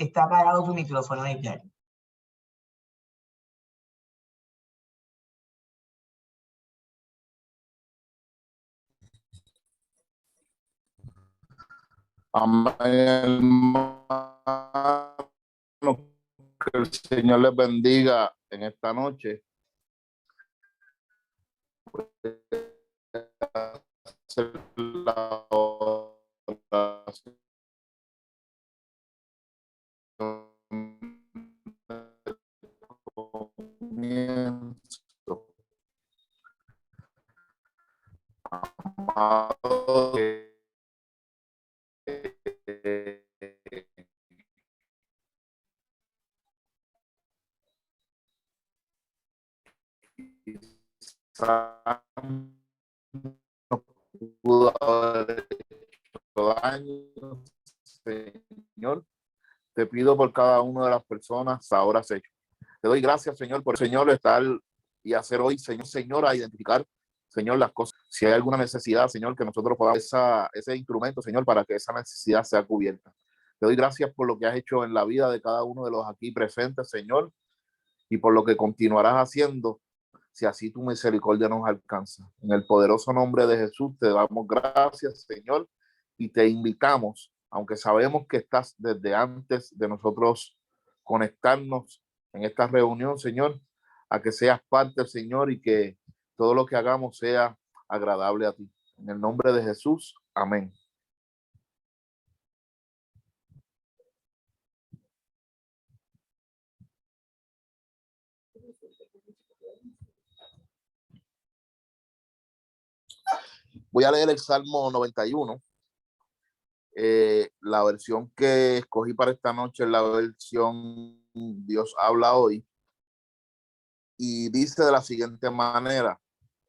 Está apagado tu micrófono, Edgar. Amén, hermano. Que el Señor les bendiga en esta noche. La oración comienzo. Amado, no pudo haber hecho daño, Señor. Te pido por cada una de las personas ahora has hecho. Te doy gracias, Señor, por el Señor estar y hacer hoy, Señor, a identificar, Señor, las cosas. Si hay alguna necesidad, Señor, que nosotros podamos ese instrumento, Señor, para que esa necesidad sea cubierta. Te doy gracias por lo que has hecho en la vida de cada uno de los aquí presentes, Señor, y por lo que continuarás haciendo, si así tu misericordia nos alcanza. En el poderoso nombre de Jesús te damos gracias, Señor, y te invitamos, aunque sabemos que estás desde antes de nosotros conectarnos en esta reunión, Señor, a que seas parte, Señor, y que todo lo que hagamos sea agradable a ti. En el nombre de Jesús, amén. Voy a leer el Salmo 91. La versión que escogí para esta noche es la versión Dios habla hoy. Y dice de la siguiente manera: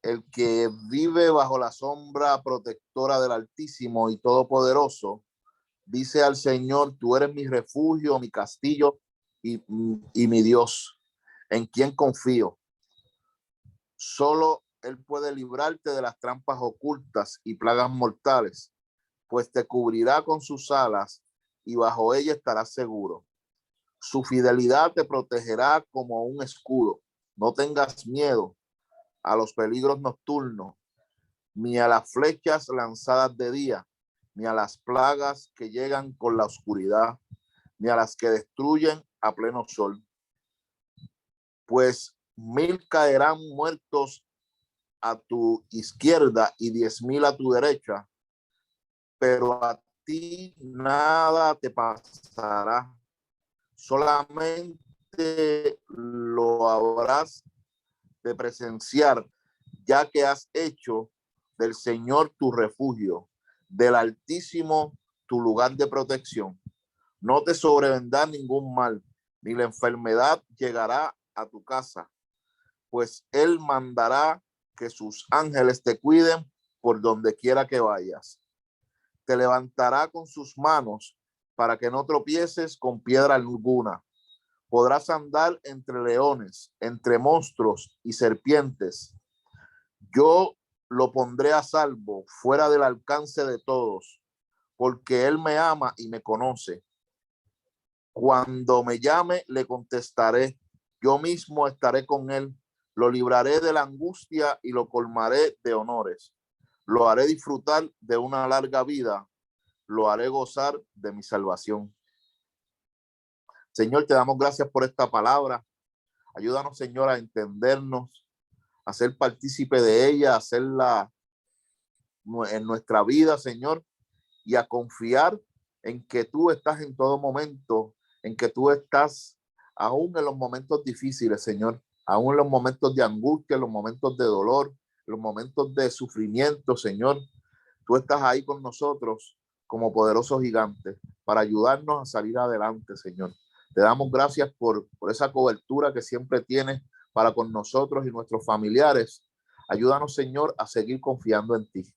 el que vive bajo la sombra protectora del Altísimo y Todopoderoso, dice al Señor, tú eres mi refugio, mi castillo y mi Dios, en quien confío. Solo Él puede librarte de las trampas ocultas y plagas mortales, pues te cubrirá con sus alas y bajo ella estarás seguro. Su fidelidad te protegerá como un escudo. No tengas miedo a los peligros nocturnos, ni a las flechas lanzadas de día, ni a las plagas que llegan con la oscuridad, ni a las que destruyen a pleno sol. Pues 1000 caerán muertos a tu izquierda y 10,000 a tu derecha, pero a ti nada te pasará. Solamente lo habrás de presenciar, ya que has hecho del Señor tu refugio, del Altísimo tu lugar de protección. No te sobrevendrá ningún mal, ni la enfermedad llegará a tu casa, pues Él mandará que sus ángeles te cuiden por donde quiera que vayas. Te levantará con sus manos para que no tropieces con piedra alguna. Podrás andar entre leones, entre monstruos y serpientes. Yo lo pondré a salvo, fuera del alcance de todos, porque Él me ama y me conoce. Cuando me llame, le contestaré. Yo mismo estaré con Él. Lo libraré de la angustia y lo colmaré de honores. Lo haré disfrutar de una larga vida. Lo haré gozar de mi salvación. Señor, te damos gracias por esta palabra. Ayúdanos, Señor, a entendernos, a ser partícipe de ella, a hacerla en nuestra vida, Señor, y a confiar en que tú estás en todo momento, en que tú estás aún en los momentos difíciles, Señor, aún en los momentos de angustia, en los momentos de dolor, en los momentos de sufrimiento, Señor. Tú estás ahí con nosotros como poderoso gigante para ayudarnos a salir adelante, Señor. Te damos gracias por esa cobertura que siempre tienes para con nosotros y nuestros familiares. Ayúdanos, Señor, a seguir confiando en ti.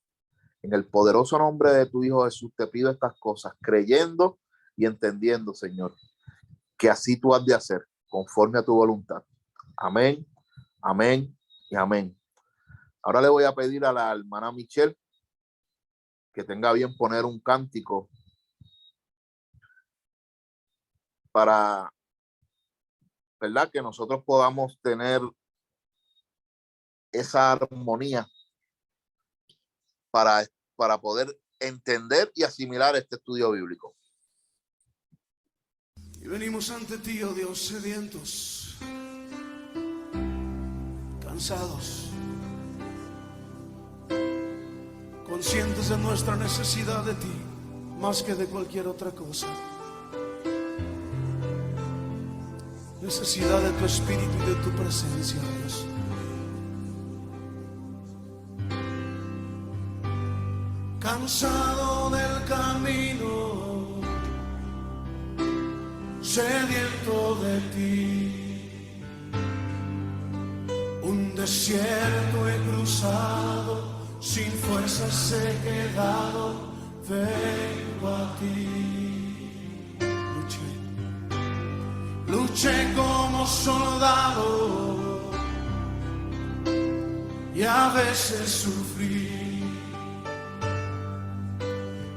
En el poderoso nombre de tu Hijo Jesús te pido estas cosas, creyendo y entendiendo, Señor, que así tú has de hacer, conforme a tu voluntad. Amén, amén y amén. Ahora le voy a pedir a la hermana Michelle que tenga bien poner un cántico para, ¿verdad?, que nosotros podamos tener esa armonía para poder entender y asimilar este estudio bíblico. Y venimos ante ti, oh Dios, sedientos, cansados, conscientes de nuestra necesidad de ti, más que de cualquier otra cosa. Necesidad de tu espíritu y de tu presencia, Dios. Cansado del camino, sediento de ti, un desierto he cruzado, sin fuerzas he quedado, vengo a ti. Luché como soldado y a veces sufrí.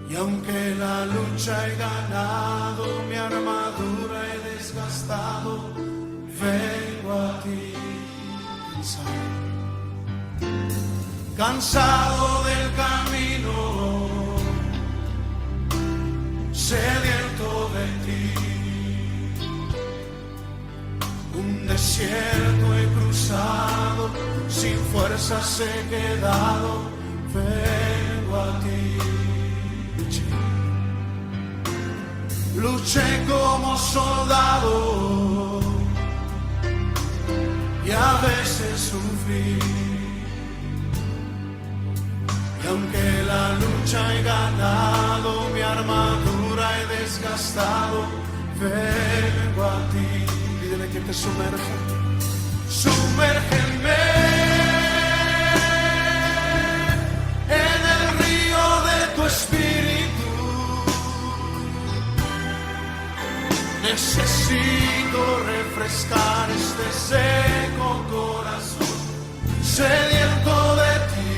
Y aunque la lucha he ganado, mi armadura he desgastado, vengo a ti cansado del camino, sediento de ti. Un desierto he cruzado, sin fuerzas he quedado, vengo a ti. Luché como soldado y a veces sufrí. Y aunque la lucha he ganado, mi armadura he desgastado, vengo a ti. Pídele que te sumerja. Sumérgeme en el río de tu espíritu. Necesito refrescar este seco corazón, sediento de ti.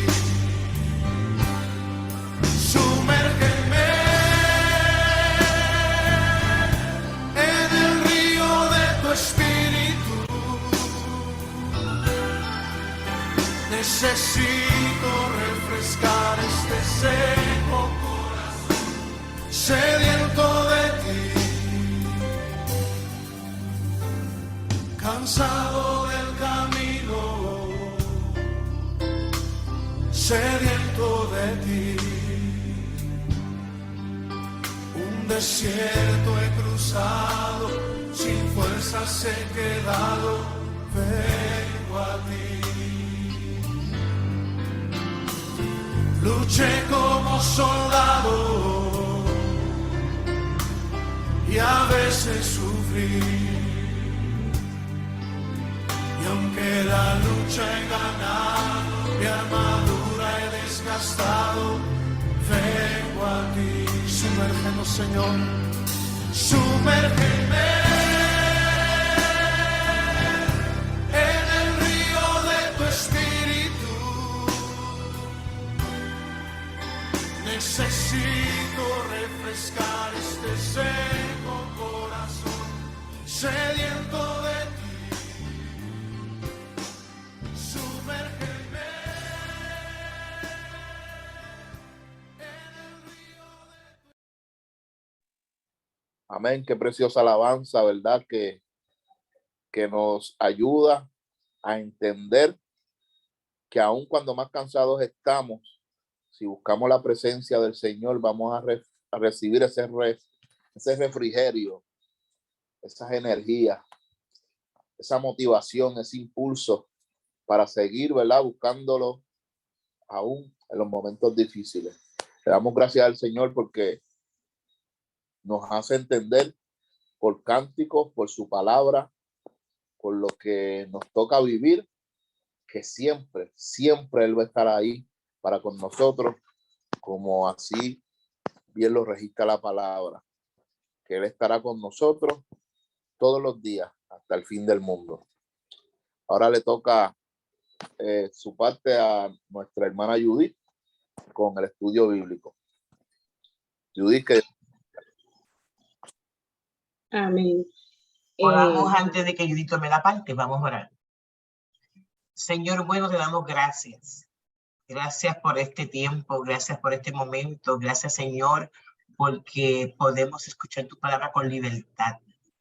Sumérgeme en el río de tu espíritu. Necesito refrescar este seco corazón, sediento de ti. Cansado del camino, sediento de ti. Un desierto he cruzado, sin fuerzas he quedado, vengo a ti. Luché como soldado y a veces sufrí. Y aunque la lucha he ganado, mi armadura he desgastado, vengo a ti. Sumérgenos, Señor, sumérgeme en el río de tu espíritu. Necesito refrescar este seco corazón, sediento de ti. Amén, qué preciosa alabanza, ¿verdad? Que nos ayuda a entender que aun cuando más cansados estamos, si buscamos la presencia del Señor, vamos a recibir ese refrigerio, esas energías, esa motivación, ese impulso para seguir, ¿verdad? Buscándolo aún en los momentos difíciles. Le damos gracias al Señor porque nos hace entender por cánticos, por su palabra, por lo que nos toca vivir, que siempre, siempre Él va a estar ahí para con nosotros, como así bien lo registra la palabra, que Él estará con nosotros todos los días hasta el fin del mundo. Ahora le toca su parte a nuestra hermana Judith con el estudio bíblico. Judith, que Amén. Oramos antes de que Judith tome la parte. Vamos a orar. Señor bueno, te damos gracias. Gracias por este tiempo, gracias por este momento. Gracias, Señor, porque podemos escuchar tu palabra con libertad.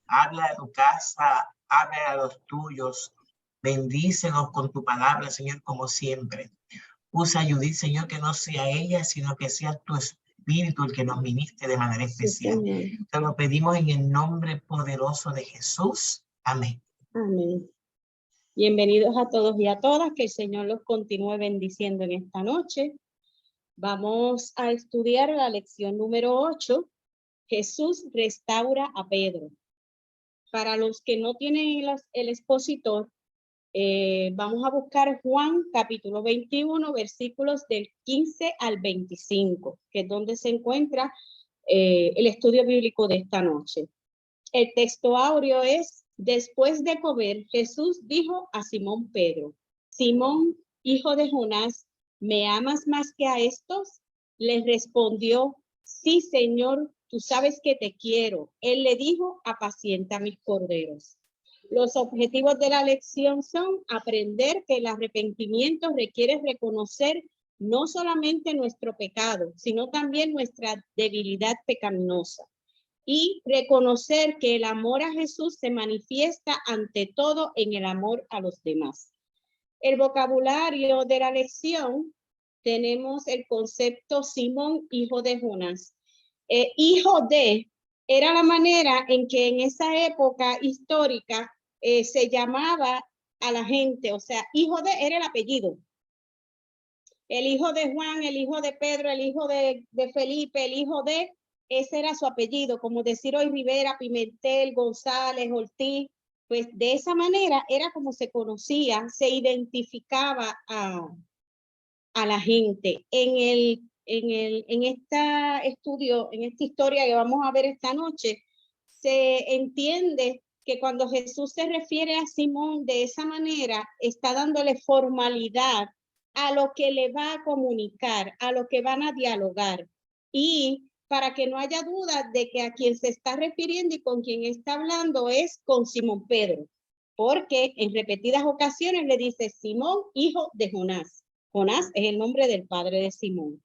Habla a tu casa, habla a los tuyos. Bendícenos con tu palabra, Señor, como siempre. Usa a Judith, Señor, que no sea ella, sino que sea tu Espíritu el que nos ministre de manera especial. Sí, te lo pedimos en el nombre poderoso de Jesús. Amén. amén. Bienvenidos a todos y a todas, que el Señor los continúe bendiciendo en esta noche. Vamos a estudiar la lección número 8. Jesús restaura a Pedro. Para los que no tienen el expositor, vamos a buscar Juan capítulo 21, versículos del 15 al 25, que es donde se encuentra el estudio bíblico de esta noche. El texto áureo es: después de comer, Jesús dijo a Simón Pedro: Simón, hijo de Jonás, ¿me amas más que a estos? Le respondió: sí, Señor, tú sabes que te quiero. Él le dijo: apacienta mis corderos. Los objetivos de la lección son aprender que el arrepentimiento requiere reconocer no solamente nuestro pecado, sino también nuestra debilidad pecaminosa, y reconocer que el amor a Jesús se manifiesta ante todo en el amor a los demás. El vocabulario de la lección: tenemos el concepto Simón, hijo de Jonás. Hijo de era la manera en que en esa época histórica se llamaba a la gente, o sea, hijo de era el apellido. El hijo de Juan, el hijo de Pedro, el hijo de Felipe, el hijo de, ese era su apellido, como decir hoy Rivera, Pimentel, González, Ortiz. Pues de esa manera era como se conocía, se identificaba a la gente. En este estudio, en esta historia que vamos a ver esta noche, se entiende que cuando Jesús se refiere a Simón de esa manera, está dándole formalidad a lo que le va a comunicar, a lo que van a dialogar. Y para que no haya duda de que a quien se está refiriendo y con quien está hablando es con Simón Pedro, porque en repetidas ocasiones le dice: Simón, hijo de Jonás. Jonás es el nombre del padre de Simón.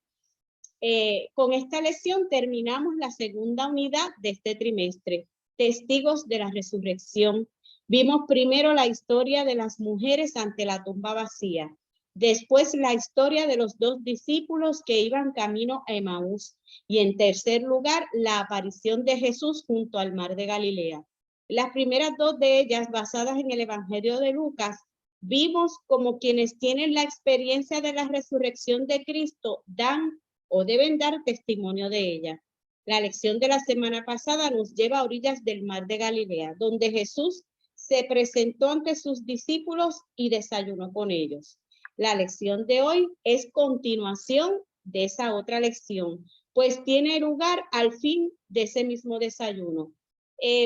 Con esta lección terminamos la segunda unidad de este trimestre, Testigos de la Resurrección. Vimos primero la historia de las mujeres ante la tumba vacía. Después la historia de los 2 discípulos que iban camino a Emaús. Y en tercer lugar, la aparición de Jesús junto al mar de Galilea. Las primeras 2 de ellas, basadas en el Evangelio de Lucas, vimos como quienes tienen la experiencia de la resurrección de Cristo dan o deben dar testimonio de ella. La lección de la semana pasada nos lleva a orillas del mar de Galilea, donde Jesús se presentó ante sus discípulos y desayunó con ellos. La lección de hoy es continuación de esa otra lección, pues tiene lugar al fin de ese mismo desayuno.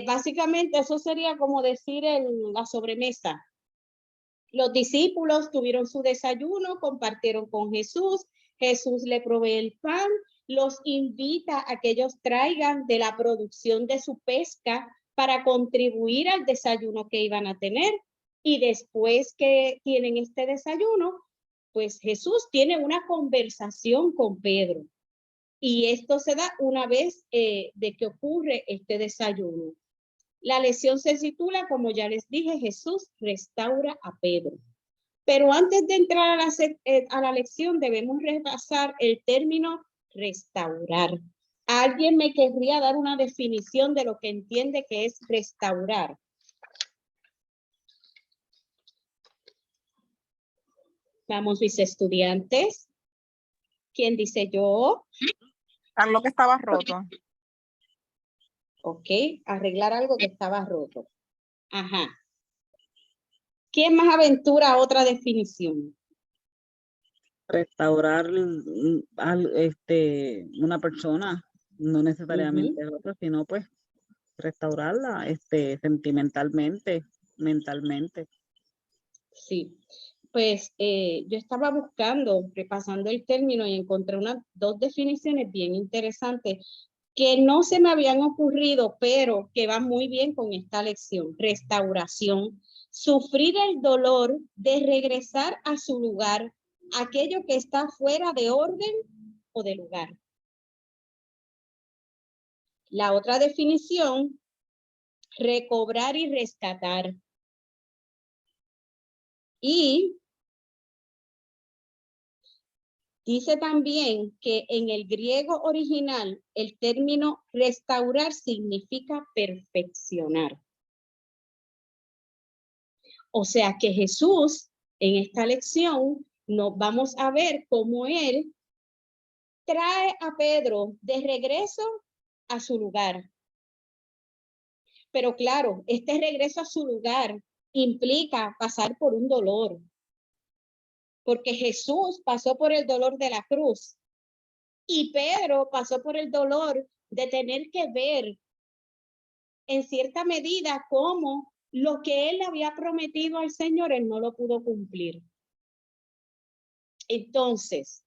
Básicamente eso sería como decir la sobremesa. Los discípulos tuvieron su desayuno, compartieron con Jesús. Jesús le provee el pan, los invita a que ellos traigan de la producción de su pesca para contribuir al desayuno que iban a tener. Y después que tienen este desayuno, pues Jesús tiene una conversación con Pedro. Y esto se da una vez de que ocurre este desayuno. La lección se titula, como ya les dije, Jesús restaura a Pedro. Pero antes de entrar a la lección debemos repasar el término restaurar. ¿Alguien me querría dar una definición de lo que entiende que es restaurar? Vamos, mis estudiantes. ¿Quién dice yo? Algo que estaba roto. Ok, arreglar algo que estaba roto. Ajá. ¿Quién más aventura otra definición? Restaurar una persona, no necesariamente otra, sino pues restaurarla sentimentalmente, mentalmente. Sí, pues yo estaba buscando, repasando el término y encontré 2 definiciones bien interesantes que no se me habían ocurrido, pero que van muy bien con esta lección. Restauración. Sufrir el dolor de regresar a su lugar, aquello que está fuera de orden o de lugar. La otra definición, recobrar y rescatar. Y dice también que en el griego original el término restaurar significa perfeccionar. O sea que Jesús en esta lección nos vamos a ver cómo él trae a Pedro de regreso a su lugar. Pero claro, este regreso a su lugar implica pasar por un dolor. Porque Jesús pasó por el dolor de la cruz y Pedro pasó por el dolor de tener que ver en cierta medida cómo lo que él había prometido al Señor, él no lo pudo cumplir. Entonces,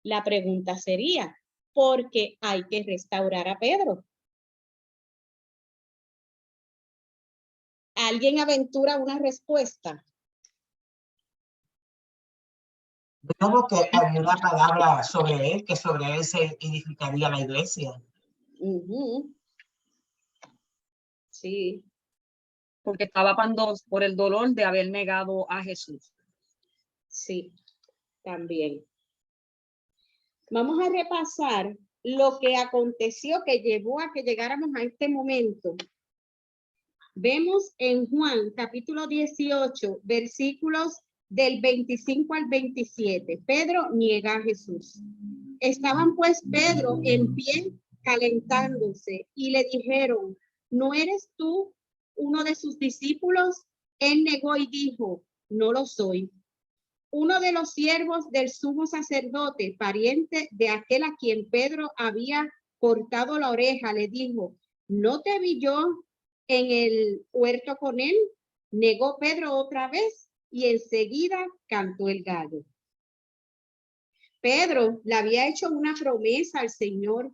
la pregunta sería, ¿por qué hay que restaurar a Pedro? ¿Alguien aventura una respuesta? Digamos que había una palabra sobre él, que sobre él se edificaría la iglesia. Sí. Porque estaba por el dolor de haber negado a Jesús. Sí, también. Vamos a repasar lo que aconteció que llevó a que llegáramos a este momento. Vemos en Juan capítulo 18, versículos del 25 al 27. Pedro niega a Jesús. Estaban pues Pedro en pie calentándose y le dijeron, ¿no eres tú uno de sus discípulos? Él negó y dijo, no lo soy. Uno de los siervos del sumo sacerdote, pariente de aquel a quien Pedro había cortado la oreja, le dijo, ¿no te vi yo en el huerto con él? Negó Pedro otra vez y enseguida cantó el gallo. Pedro le había hecho una promesa al Señor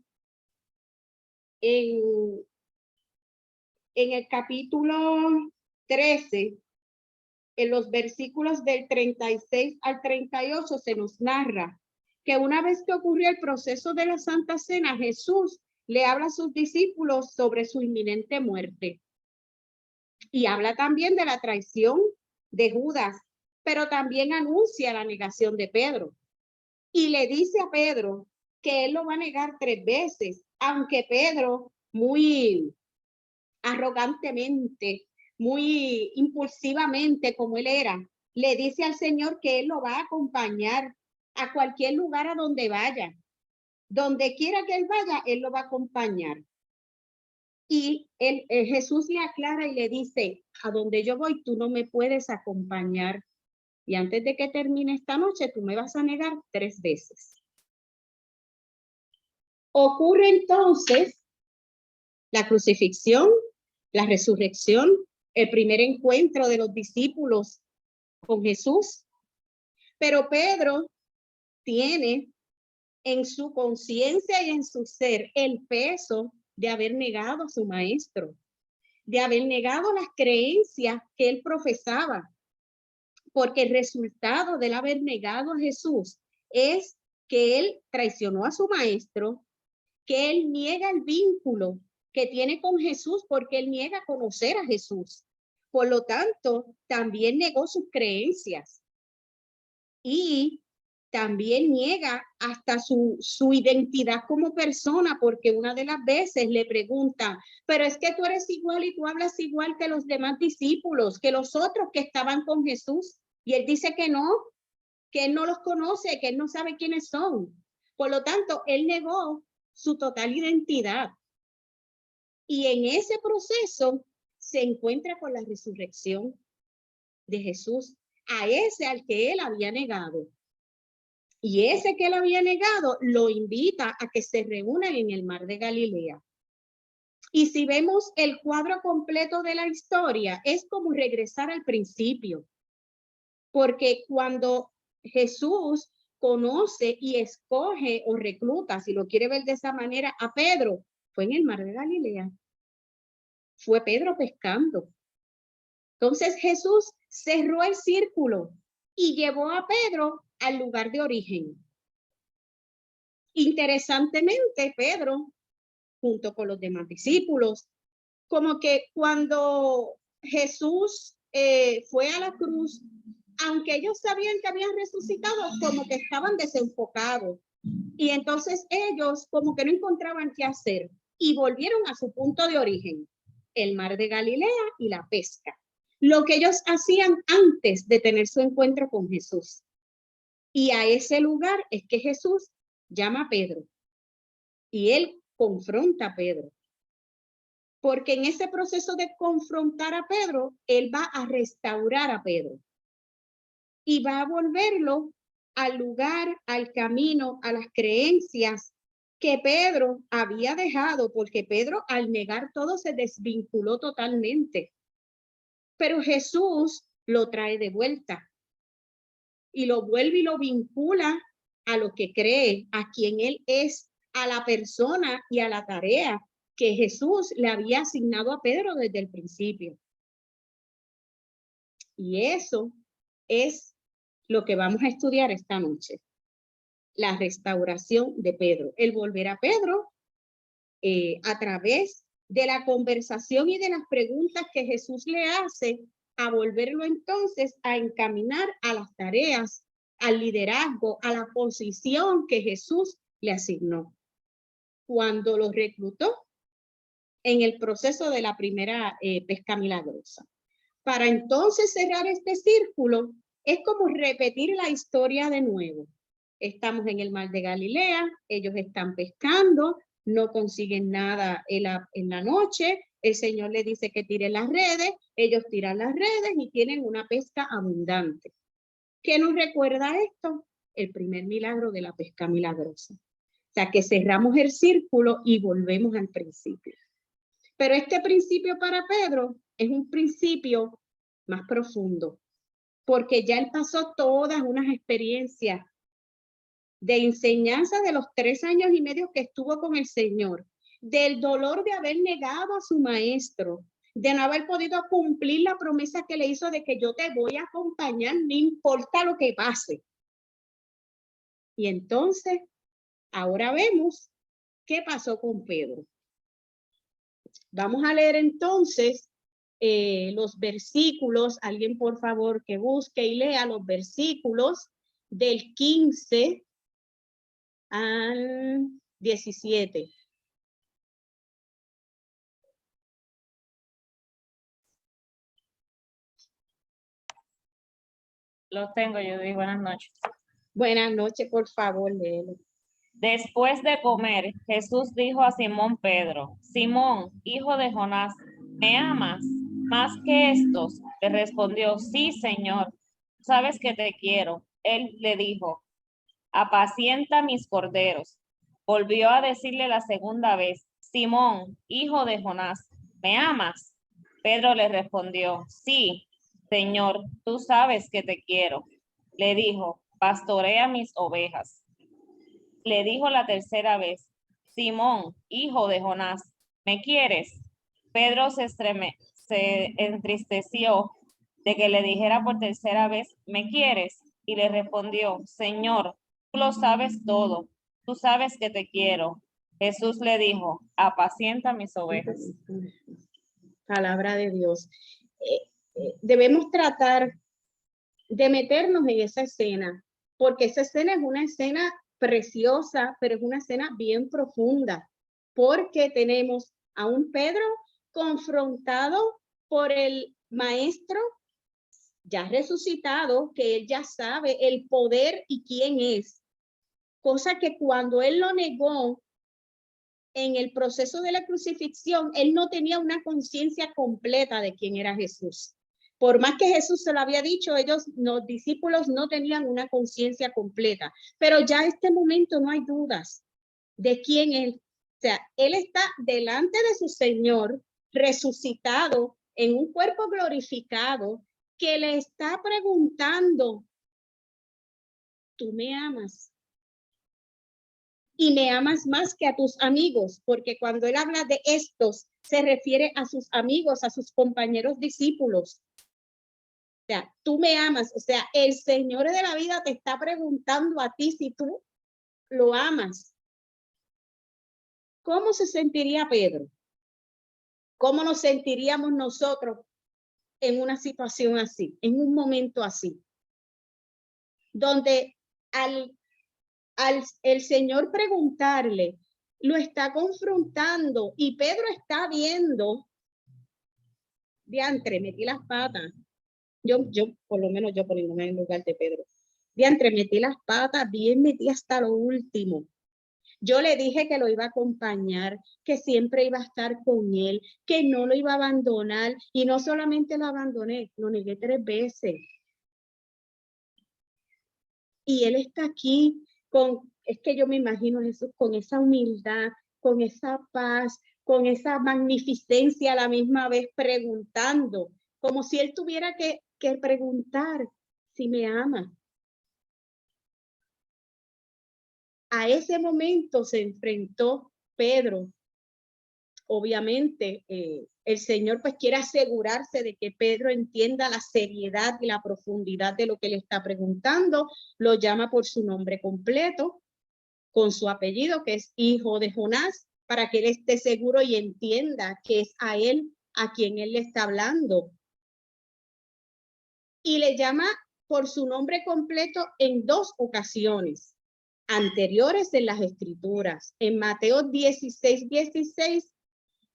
en el capítulo 13, en los versículos del 36 al 38 se nos narra que una vez que ocurrió el proceso de la Santa Cena, Jesús le habla a sus discípulos sobre su inminente muerte. Y habla también de la traición de Judas, pero también anuncia la negación de Pedro. Y le dice a Pedro que él lo va a negar 3 veces, aunque Pedro muy arrogantemente, muy impulsivamente como él era, le dice al Señor que él lo va a acompañar a cualquier lugar a donde vaya. Donde quiera que él vaya, él lo va a acompañar. Y Jesús le aclara y le dice, a donde yo voy, tú no me puedes acompañar. Y antes de que termine esta noche, tú me vas a negar 3 veces. Ocurre entonces la crucifixión, la resurrección, el primer encuentro de los discípulos con Jesús. Pero Pedro tiene en su conciencia y en su ser el peso de haber negado a su maestro, de haber negado las creencias que él profesaba. Porque el resultado del haber negado a Jesús es que él traicionó a su maestro, que él niega el vínculo que tiene con Jesús porque él niega conocer a Jesús. Por lo tanto, también negó sus creencias y también niega hasta su identidad como persona, porque una de las veces le pregunta, pero es que tú eres igual y tú hablas igual que los demás discípulos, que los otros que estaban con Jesús. Y él dice que él no los conoce, que él no sabe quiénes son. Por lo tanto, él negó su total identidad. Y en ese proceso se encuentra con la resurrección de Jesús, a ese al que él había negado. Y ese que él había negado lo invita a que se reúnan en el mar de Galilea. Y si vemos el cuadro completo de la historia, es como regresar al principio. Porque cuando Jesús conoce y escoge o recluta, si lo quiere ver de esa manera, a Pedro, fue en el mar de Galilea. Fue Pedro pescando. Entonces Jesús cerró el círculo y llevó a Pedro al lugar de origen. Interesantemente, Pedro, junto con los demás discípulos, como que cuando Jesús fue a la cruz, aunque ellos sabían que habían resucitado, como que estaban desenfocados. Y entonces ellos como que no encontraban qué hacer y volvieron a su punto de origen, el mar de Galilea y la pesca. Lo que ellos hacían antes de tener su encuentro con Jesús. Y a ese lugar es que Jesús llama a Pedro. Y él confronta a Pedro. Porque en ese proceso de confrontar a Pedro, él va a restaurar a Pedro. Y va a volverlo al lugar, al camino, a las creencias que Pedro había dejado, porque Pedro al negar todo se desvinculó totalmente. Pero Jesús lo trae de vuelta y lo vuelve y lo vincula a lo que cree, a quien él es, a la persona y a la tarea que Jesús le había asignado a Pedro desde el principio. Y eso es lo que vamos a estudiar esta noche. La restauración de Pedro, el volver a Pedro a través de la conversación y de las preguntas que Jesús le hace, a volverlo entonces a encaminar a las tareas, al liderazgo, a la posición que Jesús le asignó. Cuando lo reclutó en el proceso de la primera pesca milagrosa. Para entonces cerrar este círculo, es como repetir la historia de nuevo. Estamos en el mar de Galilea, ellos están pescando, no consiguen nada en la noche, el Señor les dice que tiren las redes, ellos tiran las redes y tienen una pesca abundante. ¿Qué nos recuerda esto? El primer milagro de la pesca milagrosa. O sea, que cerramos el círculo y volvemos al principio. Pero este principio para Pedro es un principio más profundo, porque ya él pasó todas unas experiencias de enseñanza de los 3 años y medio que estuvo con el Señor, del dolor de haber negado a su maestro, de no haber podido cumplir la promesa que le hizo de que yo te voy a acompañar, no importa lo que pase. Y entonces, ahora vemos qué pasó con Pedro. Vamos a leer entonces los versículos. Alguien por favor que busque y lea los versículos del 15 al 17. Los tengo, Judy. Buenas noches. Buenas noches, por favor, léelo. Después de comer, Jesús dijo a Simón Pedro: Simón, hijo de Jonás, ¿me amas más que estos? Le respondió: sí, Señor, sabes que te quiero. Él le dijo: apacienta mis corderos. Volvió a decirle la segunda vez: Simón, hijo de Jonás, ¿me amas? Pedro le respondió: sí, Señor, tú sabes que te quiero. Le dijo: pastorea mis ovejas. Le dijo la tercera vez: Simón, hijo de Jonás, ¿me quieres? Pedro se entristeció de que le dijera por tercera vez: ¿me quieres? Y le respondió: Señor, tú lo sabes todo, tú sabes que te quiero. Jesús le dijo: apacienta mis ovejas. Palabra de Dios. Debemos tratar de meternos en esa escena, porque esa escena es una escena preciosa, pero es una escena bien profunda, porque tenemos a un Pedro confrontado por el maestro ya resucitado, que él ya sabe el poder y quién es, cosa que cuando él lo negó en el proceso de la crucifixión, él no tenía una conciencia completa de quién era Jesús. Por más que Jesús se lo había dicho, ellos, los discípulos, no tenían una conciencia completa. Pero ya en este momento no hay dudas de quién es. O sea, él está delante de su Señor, resucitado en un cuerpo glorificado, que le está preguntando tú me amas. Y me amas más que a tus amigos, porque cuando él habla de estos, se refiere a sus amigos, a sus compañeros discípulos. O sea, tú me amas. O sea, el Señor de la vida te está preguntando a ti si tú lo amas. ¿Cómo se sentiría Pedro? ¿Cómo nos sentiríamos nosotros en una situación así, en un momento así? Donde al el Señor preguntarle, lo está confrontando y Pedro está viendo, diantre, metí las patas. Yo, por lo menos yo poniéndome en lugar de Pedro. Diantre, metí las patas, bien metí hasta lo último. Yo le dije que lo iba a acompañar, que siempre iba a estar con él, que no lo iba a abandonar. Y no solamente lo abandoné, lo negué 3 veces. Y él está aquí es que yo me imagino Jesús con esa humildad, con esa paz, con esa magnificencia a la misma vez preguntando, como si él tuviera que preguntar si me ama. A ese momento se enfrentó Pedro. Obviamente, el Señor pues quiere asegurarse de que Pedro entienda la seriedad y la profundidad de lo que le está preguntando. Lo llama por su nombre completo, con su apellido, que es hijo de Jonás, para que él esté seguro y entienda que es a él a quien él le está hablando. Y le llama por su nombre completo en 2 ocasiones anteriores en las Escrituras. En Mateo 16:16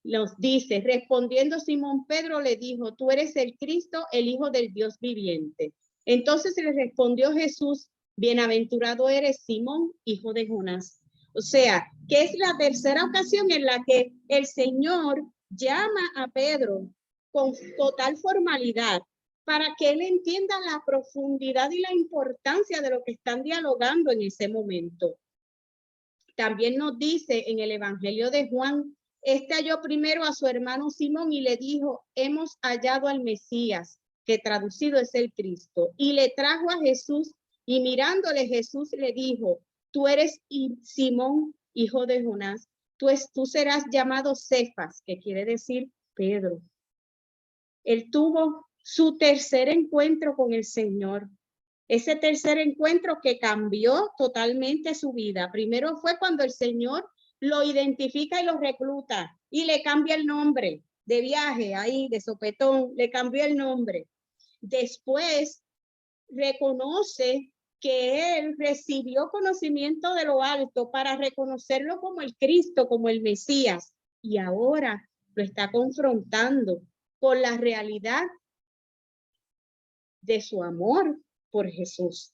nos dice, respondiendo Simón Pedro le dijo, tú eres el Cristo, el Hijo del Dios viviente. Entonces le respondió Jesús, bienaventurado eres Simón, hijo de Jonás. O sea, que es la tercera ocasión en la que el Señor llama a Pedro con total formalidad para que él entienda la profundidad y la importancia de lo que están dialogando en ese momento. También nos dice en el Evangelio de Juan, halló primero a su hermano Simón y le dijo, hemos hallado al Mesías, que traducido es el Cristo, y le trajo a Jesús, y mirándole Jesús le dijo, tú eres Simón, hijo de Jonás, tú serás llamado Cefas, que quiere decir Pedro. Él tuvo su tercer encuentro con el Señor. Ese tercer encuentro que cambió totalmente su vida. Primero fue cuando el Señor lo identifica y lo recluta y le cambia el nombre de viaje, ahí de sopetón, le cambió el nombre. Después reconoce que él recibió conocimiento de lo alto para reconocerlo como el Cristo, como el Mesías. Y ahora lo está confrontando con la realidad de su amor por Jesús.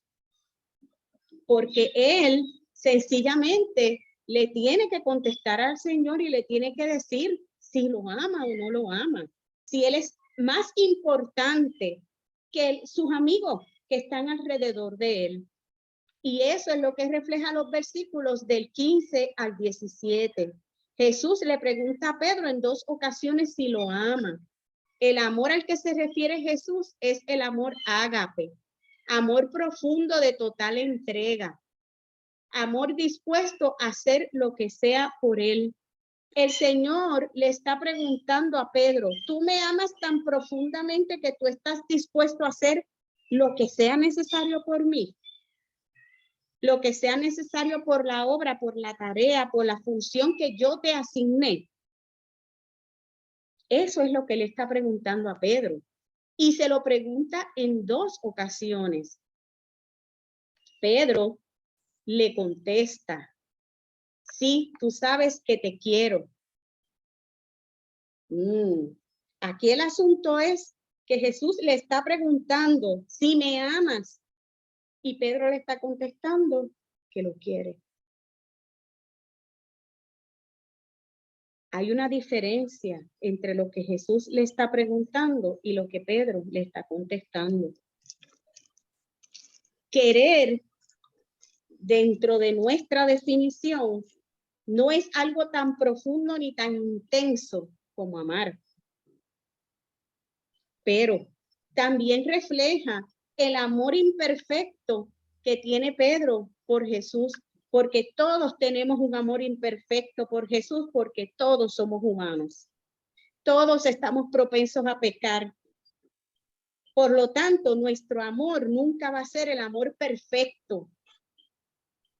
Porque él sencillamente le tiene que contestar al Señor y le tiene que decir si lo ama o no lo ama. Si él es más importante que sus amigos que están alrededor de él. Y eso es lo que refleja los versículos del 15 al 17. Jesús le pregunta a Pedro en 2 ocasiones si lo ama. El amor al que se refiere Jesús es el amor ágape, amor profundo de total entrega, amor dispuesto a hacer lo que sea por él. El Señor le está preguntando a Pedro, ¿tú me amas tan profundamente que tú estás dispuesto a hacer lo que sea necesario por mí? Lo que sea necesario por la obra, por la tarea, por la función que yo te asigné. Eso es lo que le está preguntando a Pedro. Y se lo pregunta en 2 ocasiones. Pedro le contesta, sí, tú sabes que te quiero. Aquí el asunto es que Jesús le está preguntando si me amas. Y Pedro le está contestando que lo quiere. Hay una diferencia entre lo que Jesús le está preguntando y lo que Pedro le está contestando. Querer, dentro de nuestra definición, no es algo tan profundo ni tan intenso como amar. Pero también refleja el amor imperfecto que tiene Pedro por Jesús, porque todos tenemos un amor imperfecto por Jesús, porque todos somos humanos. Todos estamos propensos a pecar. Por lo tanto, nuestro amor nunca va a ser el amor perfecto.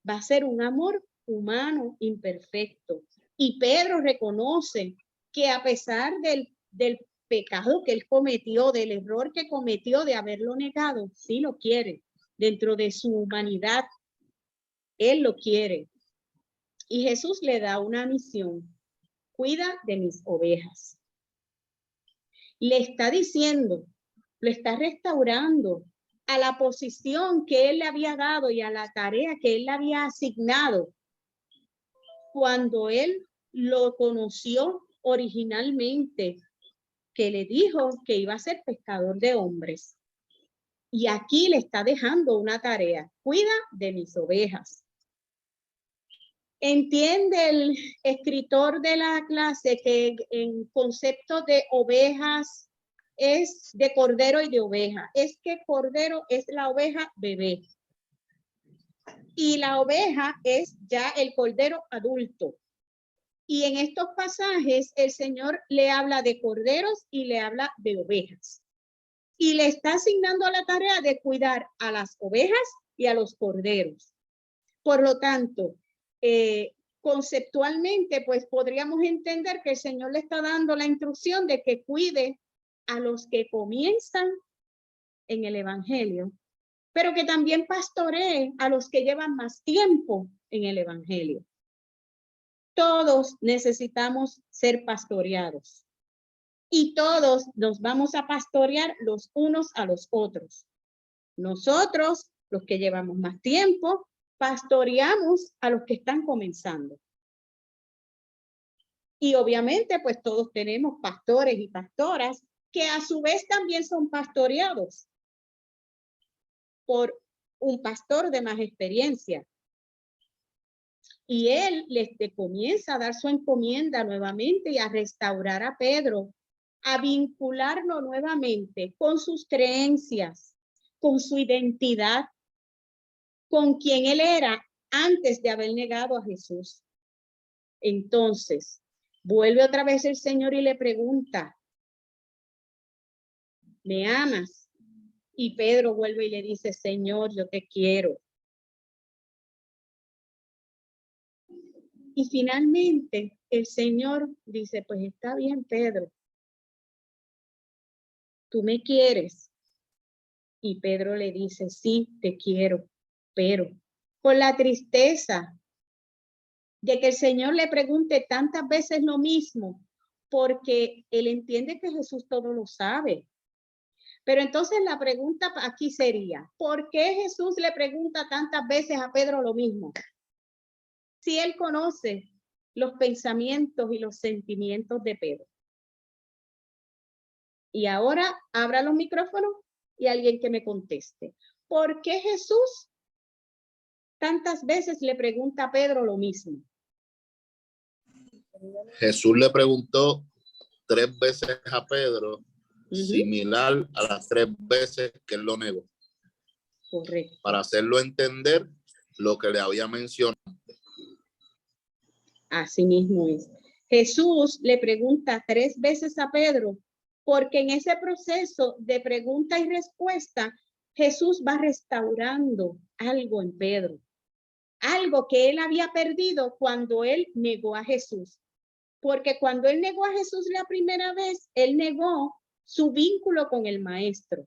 Va a ser un amor humano imperfecto. Y Pedro reconoce que a pesar del pecado que él cometió, del error que cometió de haberlo negado, sí lo quiere. Dentro de su humanidad, él lo quiere. Y Jesús le da una misión. Cuida de mis ovejas. Le está diciendo, lo está restaurando a la posición que él le había dado y a la tarea que él le había asignado cuando él lo conoció originalmente, que le dijo que iba a ser pescador de hombres. Y aquí le está dejando una tarea. Cuida de mis ovejas. Entiende el escritor de la clase que en concepto de ovejas es de cordero y de oveja. Es que cordero es la oveja bebé. Y la oveja es ya el cordero adulto. Y en estos pasajes el Señor le habla de corderos y le habla de ovejas. Y le está asignando la tarea de cuidar a las ovejas y a los corderos. Por lo tanto, conceptualmente, pues podríamos entender que el Señor le está dando la instrucción de que cuide a los que comienzan en el Evangelio, pero que también pastoree a los que llevan más tiempo en el Evangelio. Todos necesitamos ser pastoreados y todos nos vamos a pastorear los unos a los otros. Nosotros, los que llevamos más tiempo, pastoreamos a los que están comenzando. Y obviamente, pues todos tenemos pastores y pastoras que a su vez también son pastoreados por un pastor de más experiencia. Y él les comienza a dar su encomienda nuevamente y a restaurar a Pedro, a vincularlo nuevamente con sus creencias, con su identidad, con quien él era antes de haber negado a Jesús. Entonces, vuelve otra vez el Señor y le pregunta, ¿me amas? Y Pedro vuelve y le dice, Señor, yo te quiero. Y finalmente el Señor dice, pues está bien, Pedro. ¿Tú me quieres? Y Pedro le dice, sí, te quiero, pero con la tristeza de que el Señor le pregunte tantas veces lo mismo, porque él entiende que Jesús todo lo sabe. Pero entonces la pregunta aquí sería, ¿por qué Jesús le pregunta tantas veces a Pedro lo mismo? Si él conoce los pensamientos y los sentimientos de Pedro. Y ahora abra los micrófonos y alguien que me conteste. ¿Por qué Jesús tantas veces le pregunta a Pedro lo mismo? Jesús le preguntó 3 veces a Pedro, similar a las 3 veces que él lo negó. Correcto. Para hacerlo entender lo que le había mencionado. Así mismo es. Jesús le pregunta 3 veces a Pedro, porque en ese proceso de pregunta y respuesta, Jesús va restaurando algo en Pedro. Algo que él había perdido cuando él negó a Jesús. Porque cuando él negó a Jesús la primera vez, él negó su vínculo con el maestro.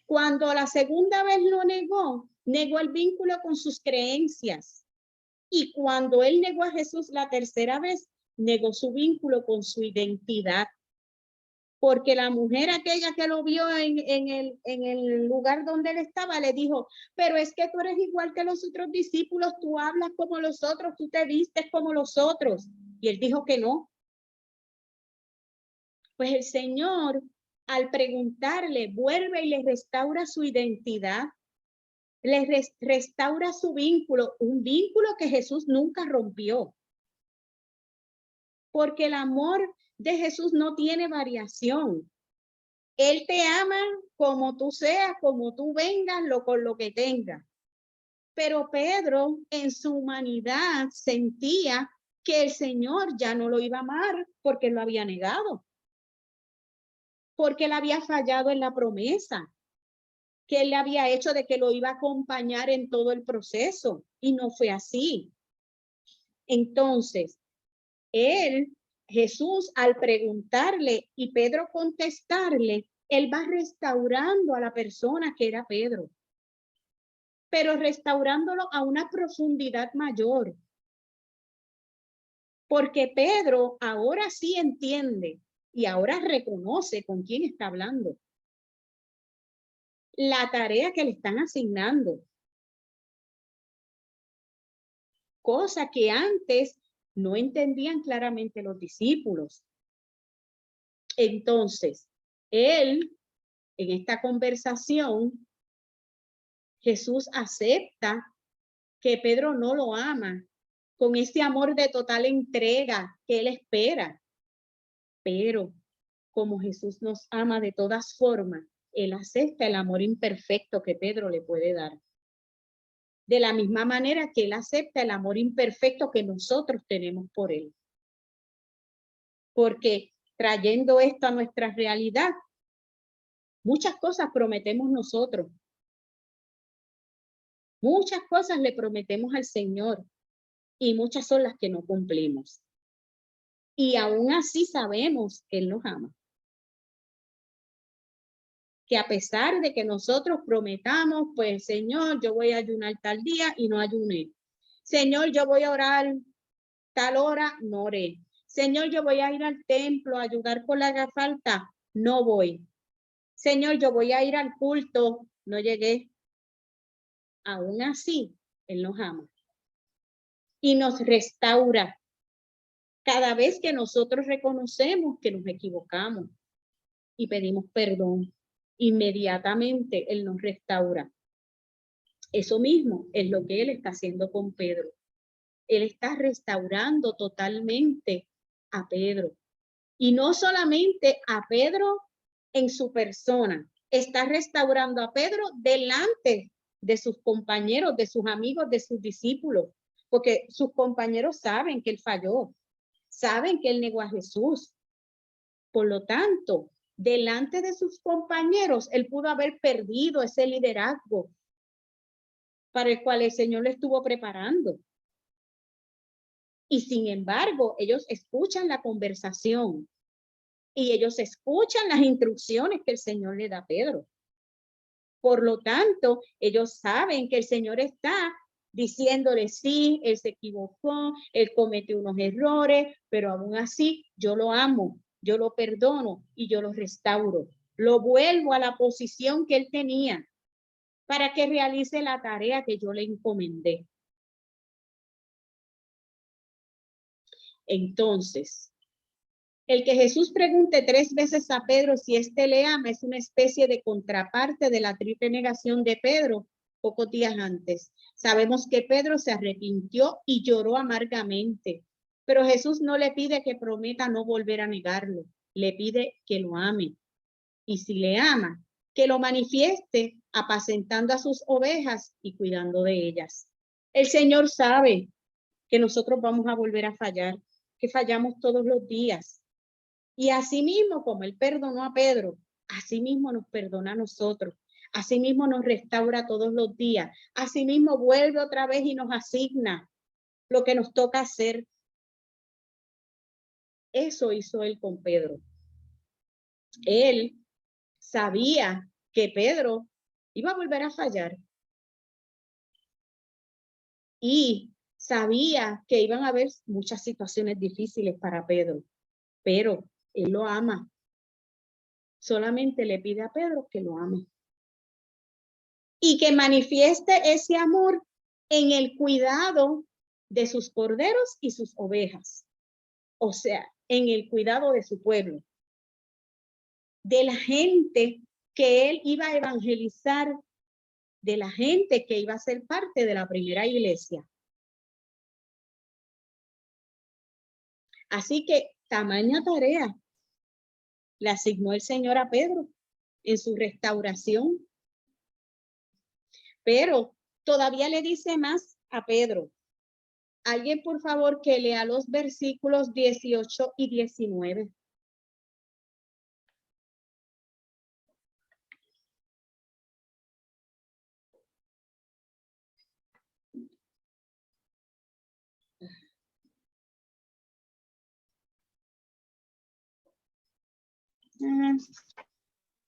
Cuando la segunda vez lo negó, negó el vínculo con sus creencias. Y cuando él negó a Jesús la tercera vez, negó su vínculo con su identidad. Porque la mujer aquella que lo vio en el lugar donde él estaba, le dijo, pero es que tú eres igual que los otros discípulos, tú hablas como los otros, tú te vistes como los otros. Y él dijo que no. Pues el Señor, al preguntarle, vuelve y le restaura su identidad, le restaura su vínculo, un vínculo que Jesús nunca rompió. Porque el amor de Jesús no tiene variación. Él te ama como tú seas, como tú vengas, con lo que tengas. Pero Pedro en su humanidad sentía que el Señor ya no lo iba a amar porque lo había negado, porque él había fallado en la promesa que él le había hecho de que lo iba a acompañar en todo el proceso, y no fue así. Entonces, Jesús, al preguntarle y Pedro contestarle, él va restaurando a la persona que era Pedro, pero restaurándolo a una profundidad mayor. Porque Pedro ahora sí entiende y ahora reconoce con quién está hablando, la tarea que le están asignando. Cosa que antes no entendían claramente los discípulos. Entonces, en esta conversación, Jesús acepta que Pedro no lo ama con ese amor de total entrega que él espera. Pero como Jesús nos ama de todas formas, él acepta el amor imperfecto que Pedro le puede dar. De la misma manera que él acepta el amor imperfecto que nosotros tenemos por él. Porque trayendo esto a nuestra realidad, muchas cosas prometemos nosotros. Muchas cosas le prometemos al Señor y muchas son las que no cumplimos. Y aún así sabemos que Él nos ama. Que a pesar de que nosotros prometamos, pues Señor, yo voy a ayunar tal día y no ayuné. Señor, yo voy a orar tal hora, no oré. Señor, yo voy a ir al templo a ayudar con la que falta, no voy. Señor, yo voy a ir al culto, no llegué. Aún así, Él nos ama. Y nos restaura. Cada vez que nosotros reconocemos que nos equivocamos y pedimos perdón, inmediatamente Él nos restaura. Eso mismo es lo que Él está haciendo con Pedro. Él está restaurando totalmente a Pedro. Y no solamente a Pedro en su persona, está restaurando a Pedro delante de sus compañeros, de sus amigos, de sus discípulos, porque sus compañeros saben que él falló, saben que él negó a Jesús. Por lo tanto, delante de sus compañeros, él pudo haber perdido ese liderazgo para el cual el Señor le estuvo preparando. Y sin embargo, ellos escuchan la conversación y ellos escuchan las instrucciones que el Señor le da a Pedro. Por lo tanto, ellos saben que el Señor está diciéndole, sí, él se equivocó, él cometió unos errores, pero aún así yo lo amo, yo lo perdono y yo lo restauro. Lo vuelvo a la posición que él tenía para que realice la tarea que yo le encomendé. Entonces, el que Jesús pregunte 3 veces a Pedro si éste le ama es una especie de contraparte de la triple negación de Pedro pocos días antes. Sabemos que Pedro se arrepintió y lloró amargamente, pero Jesús no le pide que prometa no volver a negarlo, le pide que lo ame. Y si le ama, que lo manifieste apacentando a sus ovejas y cuidando de ellas. El Señor sabe que nosotros vamos a volver a fallar, que fallamos todos los días. Y asimismo, como él perdonó a Pedro, asimismo nos perdona a nosotros. Asimismo nos restaura todos los días. Asimismo vuelve otra vez y nos asigna lo que nos toca hacer. Eso hizo él con Pedro. Él sabía que Pedro iba a volver a fallar. Y sabía que iban a haber muchas situaciones difíciles para Pedro. Pero él lo ama. Solamente le pide a Pedro que lo ame. Y que manifieste ese amor en el cuidado de sus corderos y sus ovejas. O sea, en el cuidado de su pueblo. De la gente que él iba a evangelizar. De la gente que iba a ser parte de la primera iglesia. Así que tamaña tarea le asignó el Señor a Pedro en su restauración. Pero todavía le dice más a Pedro. Alguien, por favor, que lea los versículos 18 y 19.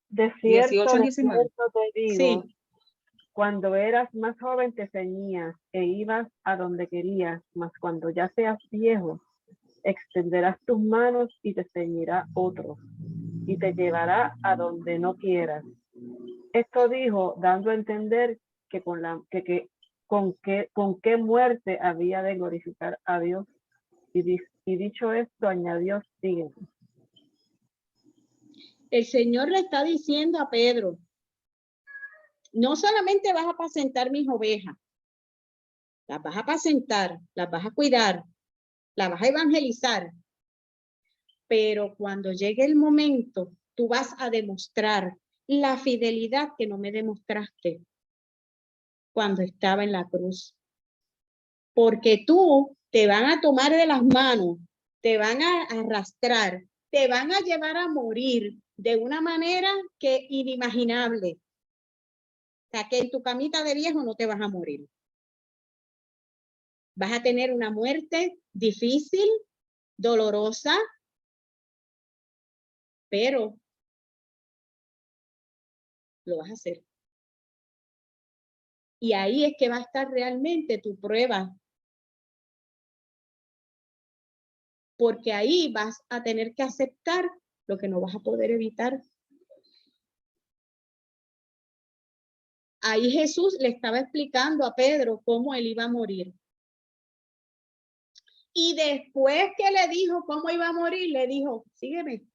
De 18 al cierto, 19. te digo, Sí, cuando eras más joven te ceñías e ibas a donde querías, mas cuando ya seas viejo, extenderás tus manos y te ceñirá otro, y te llevará a donde no quieras. Esto dijo, dando a entender que con qué muerte había de glorificar a Dios. Y dicho esto, añadió, sígueme. el Señor le está diciendo a Pedro, no solamente vas a apacentar mis ovejas, las vas a apacentar, las vas a cuidar, las vas a evangelizar, pero cuando llegue el momento, tú vas a demostrar la fidelidad que no me demostraste cuando estaba en la cruz. Porque tú te van a tomar de las manos, te van a arrastrar, te van a llevar a morir de una manera que inimaginable. O sea, que en tu camita de viejo no te vas a morir. Vas a tener una muerte difícil, dolorosa, pero lo vas a hacer. Y ahí es que va a estar realmente tu prueba. Porque ahí vas a tener que aceptar lo que no vas a poder evitar. Ahí Jesús le estaba explicando a Pedro cómo él iba a morir. Y después que le dijo cómo iba a morir, le dijo, sígueme.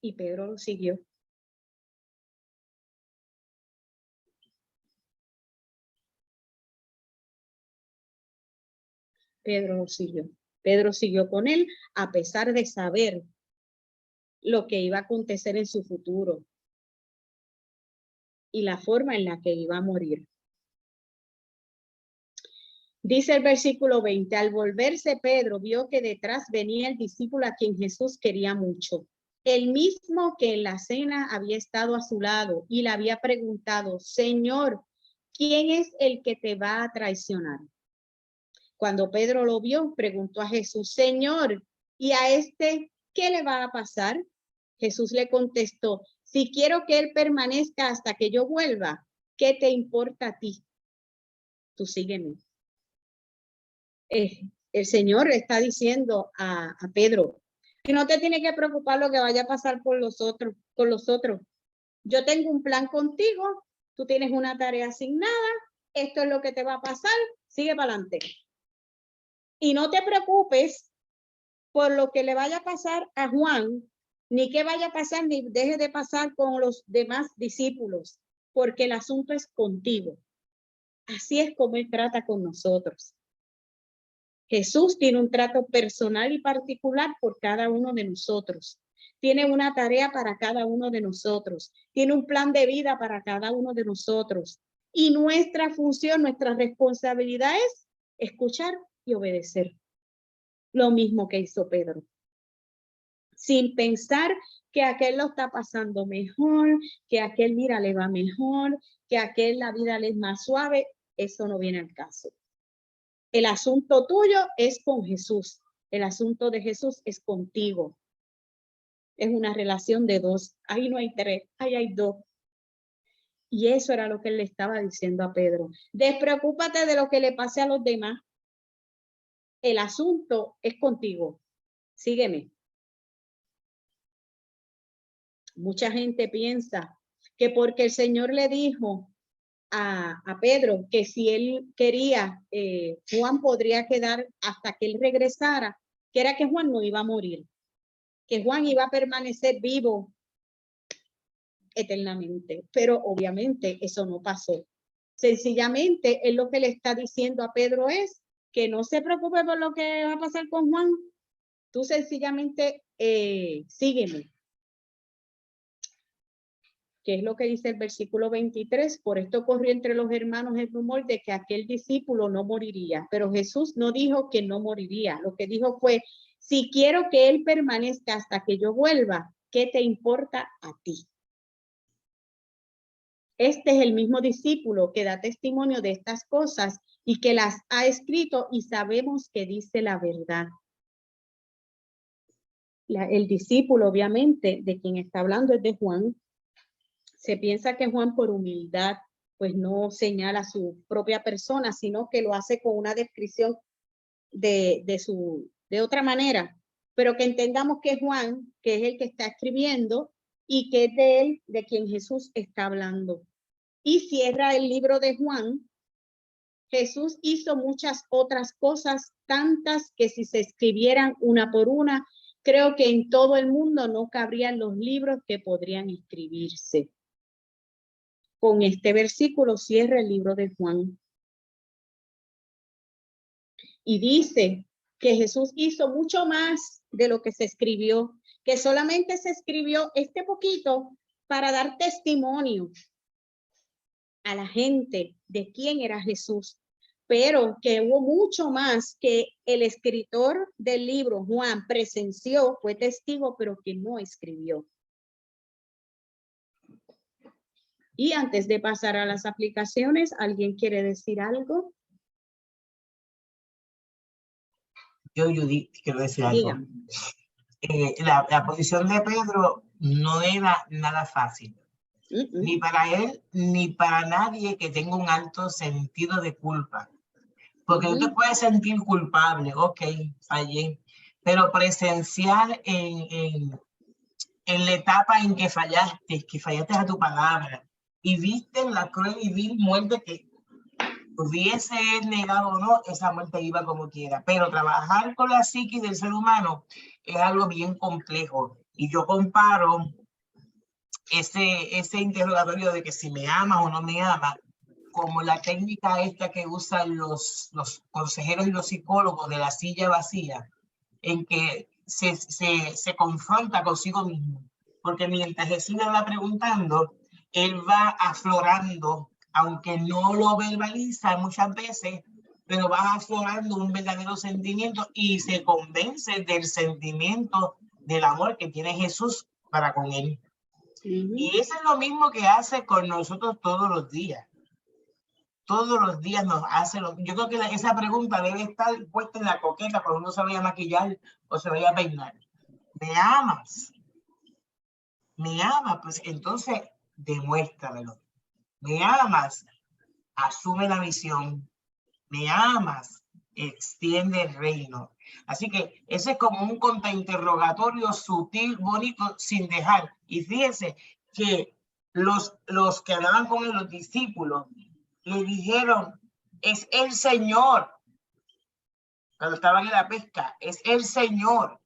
Y Pedro lo siguió. Pedro lo siguió. Pedro siguió con él a pesar de saber lo que iba a acontecer en su futuro y la forma en la que iba a morir. Dice el versículo 20, al volverse Pedro vio que detrás venía el discípulo a quien Jesús quería mucho, el mismo que en la cena había estado a su lado y le había preguntado, Señor, ¿quién es el que te va a traicionar? Cuando Pedro lo vio, preguntó a Jesús, Señor, ¿y a este qué le va a pasar? Jesús le contestó, si quiero que él permanezca hasta que yo vuelva, ¿qué te importa a ti? Tú sígueme. El Señor le está diciendo a Pedro, que no te tiene que preocupar lo que vaya a pasar con los otros. Yo tengo un plan contigo, tú tienes una tarea asignada, esto es lo que te va a pasar, sigue para adelante. Y no te preocupes por lo que le vaya a pasar a Juan, ni qué vaya a pasar, ni deje de pasar con los demás discípulos, porque el asunto es contigo. Así es como él trata con nosotros. Jesús tiene un trato personal y particular por cada uno de nosotros. Tiene una tarea para cada uno de nosotros. Tiene un plan de vida para cada uno de nosotros. Y nuestra función, nuestra responsabilidad es escuchar y obedecer. Lo mismo que hizo Pedro. Sin pensar que aquel lo está pasando mejor, que aquel, mira, le va mejor, que aquel la vida le es más suave. Eso no viene al caso. El asunto tuyo es con Jesús. El asunto de Jesús es contigo. Es una relación de dos. Ahí no hay tres, ahí hay dos. Y eso era lo que él le estaba diciendo a Pedro. Despreocúpate de lo que le pase a los demás. El asunto es contigo. Sígueme. Mucha gente piensa que porque el Señor le dijo a Pedro que si él quería, Juan podría quedar hasta que él regresara, que era que Juan no iba a morir, que Juan iba a permanecer vivo eternamente, pero obviamente eso no pasó. Sencillamente, él lo que le está diciendo a Pedro es que no se preocupe por lo que va a pasar con Juan, tú sencillamente sígueme. que es lo que dice el versículo 23, por esto corrió entre los hermanos el rumor de que aquel discípulo no moriría, pero Jesús no dijo que no moriría, lo que dijo fue, si quiero que él permanezca hasta que yo vuelva, ¿qué te importa a ti? Este es el mismo discípulo que da testimonio de estas cosas y que las ha escrito y sabemos que dice la verdad. El discípulo, obviamente, de quien está hablando es de Juan. Se piensa que Juan por humildad, pues no señala su propia persona, sino que lo hace con una descripción de otra manera. Pero que entendamos que Juan, que es el que está escribiendo y que es de él, de quien Jesús está hablando. Y cierra el libro de Juan. Jesús hizo muchas otras cosas, tantas que si se escribieran una por una, creo que en todo el mundo no cabrían los libros que podrían escribirse. Con este versículo cierra el libro de Juan. Y dice que Jesús hizo mucho más de lo que se escribió, que solamente se escribió este poquito para dar testimonio a la gente de quién era Jesús, pero que hubo mucho más que el escritor del libro, Juan, presenció, fue testigo, pero que no escribió. Y antes de pasar a las aplicaciones, ¿alguien quiere decir algo? Yo, Judith, quiero decir algo. La posición de Pedro no era nada fácil. Ni para él, ni para nadie que tenga un alto sentido de culpa. Porque tú te puedes sentir culpable, ok, fallé. Pero presenciar en la etapa en que fallaste a tu palabra, y viste la cruel y vil muerte que hubiese negado o no, esa muerte iba como quiera. Pero trabajar con la psiquis del ser humano es algo bien complejo. Y yo comparo ese interrogatorio de que si me amas o no me amas, como la técnica esta que usan los consejeros y los psicólogos de la silla vacía, en que se confronta consigo mismo. Porque mientras Jesús le va preguntando, él va aflorando, aunque no lo verbaliza muchas veces, pero va aflorando un verdadero sentimiento y se convence del sentimiento del amor que tiene Jesús para con él. Y eso es lo mismo que hace con nosotros todos los días. Todos los días nos hace lo. Yo creo que esa pregunta debe estar puesta en la coqueta cuando uno se vaya a maquillar o se vaya a peinar. ¿Me amas? ¿Me amas? Pues entonces demuéstramelo. ¿Me amas? Asume la misión. ¿Me amas? Extiende el reino. Así que ese es como un contrainterrogatorio sutil, bonito, sin dejar. Y fíjense que los que hablaban con él, los discípulos, le dijeron, es el Señor. Cuando estaban en la pesca, es el Señor.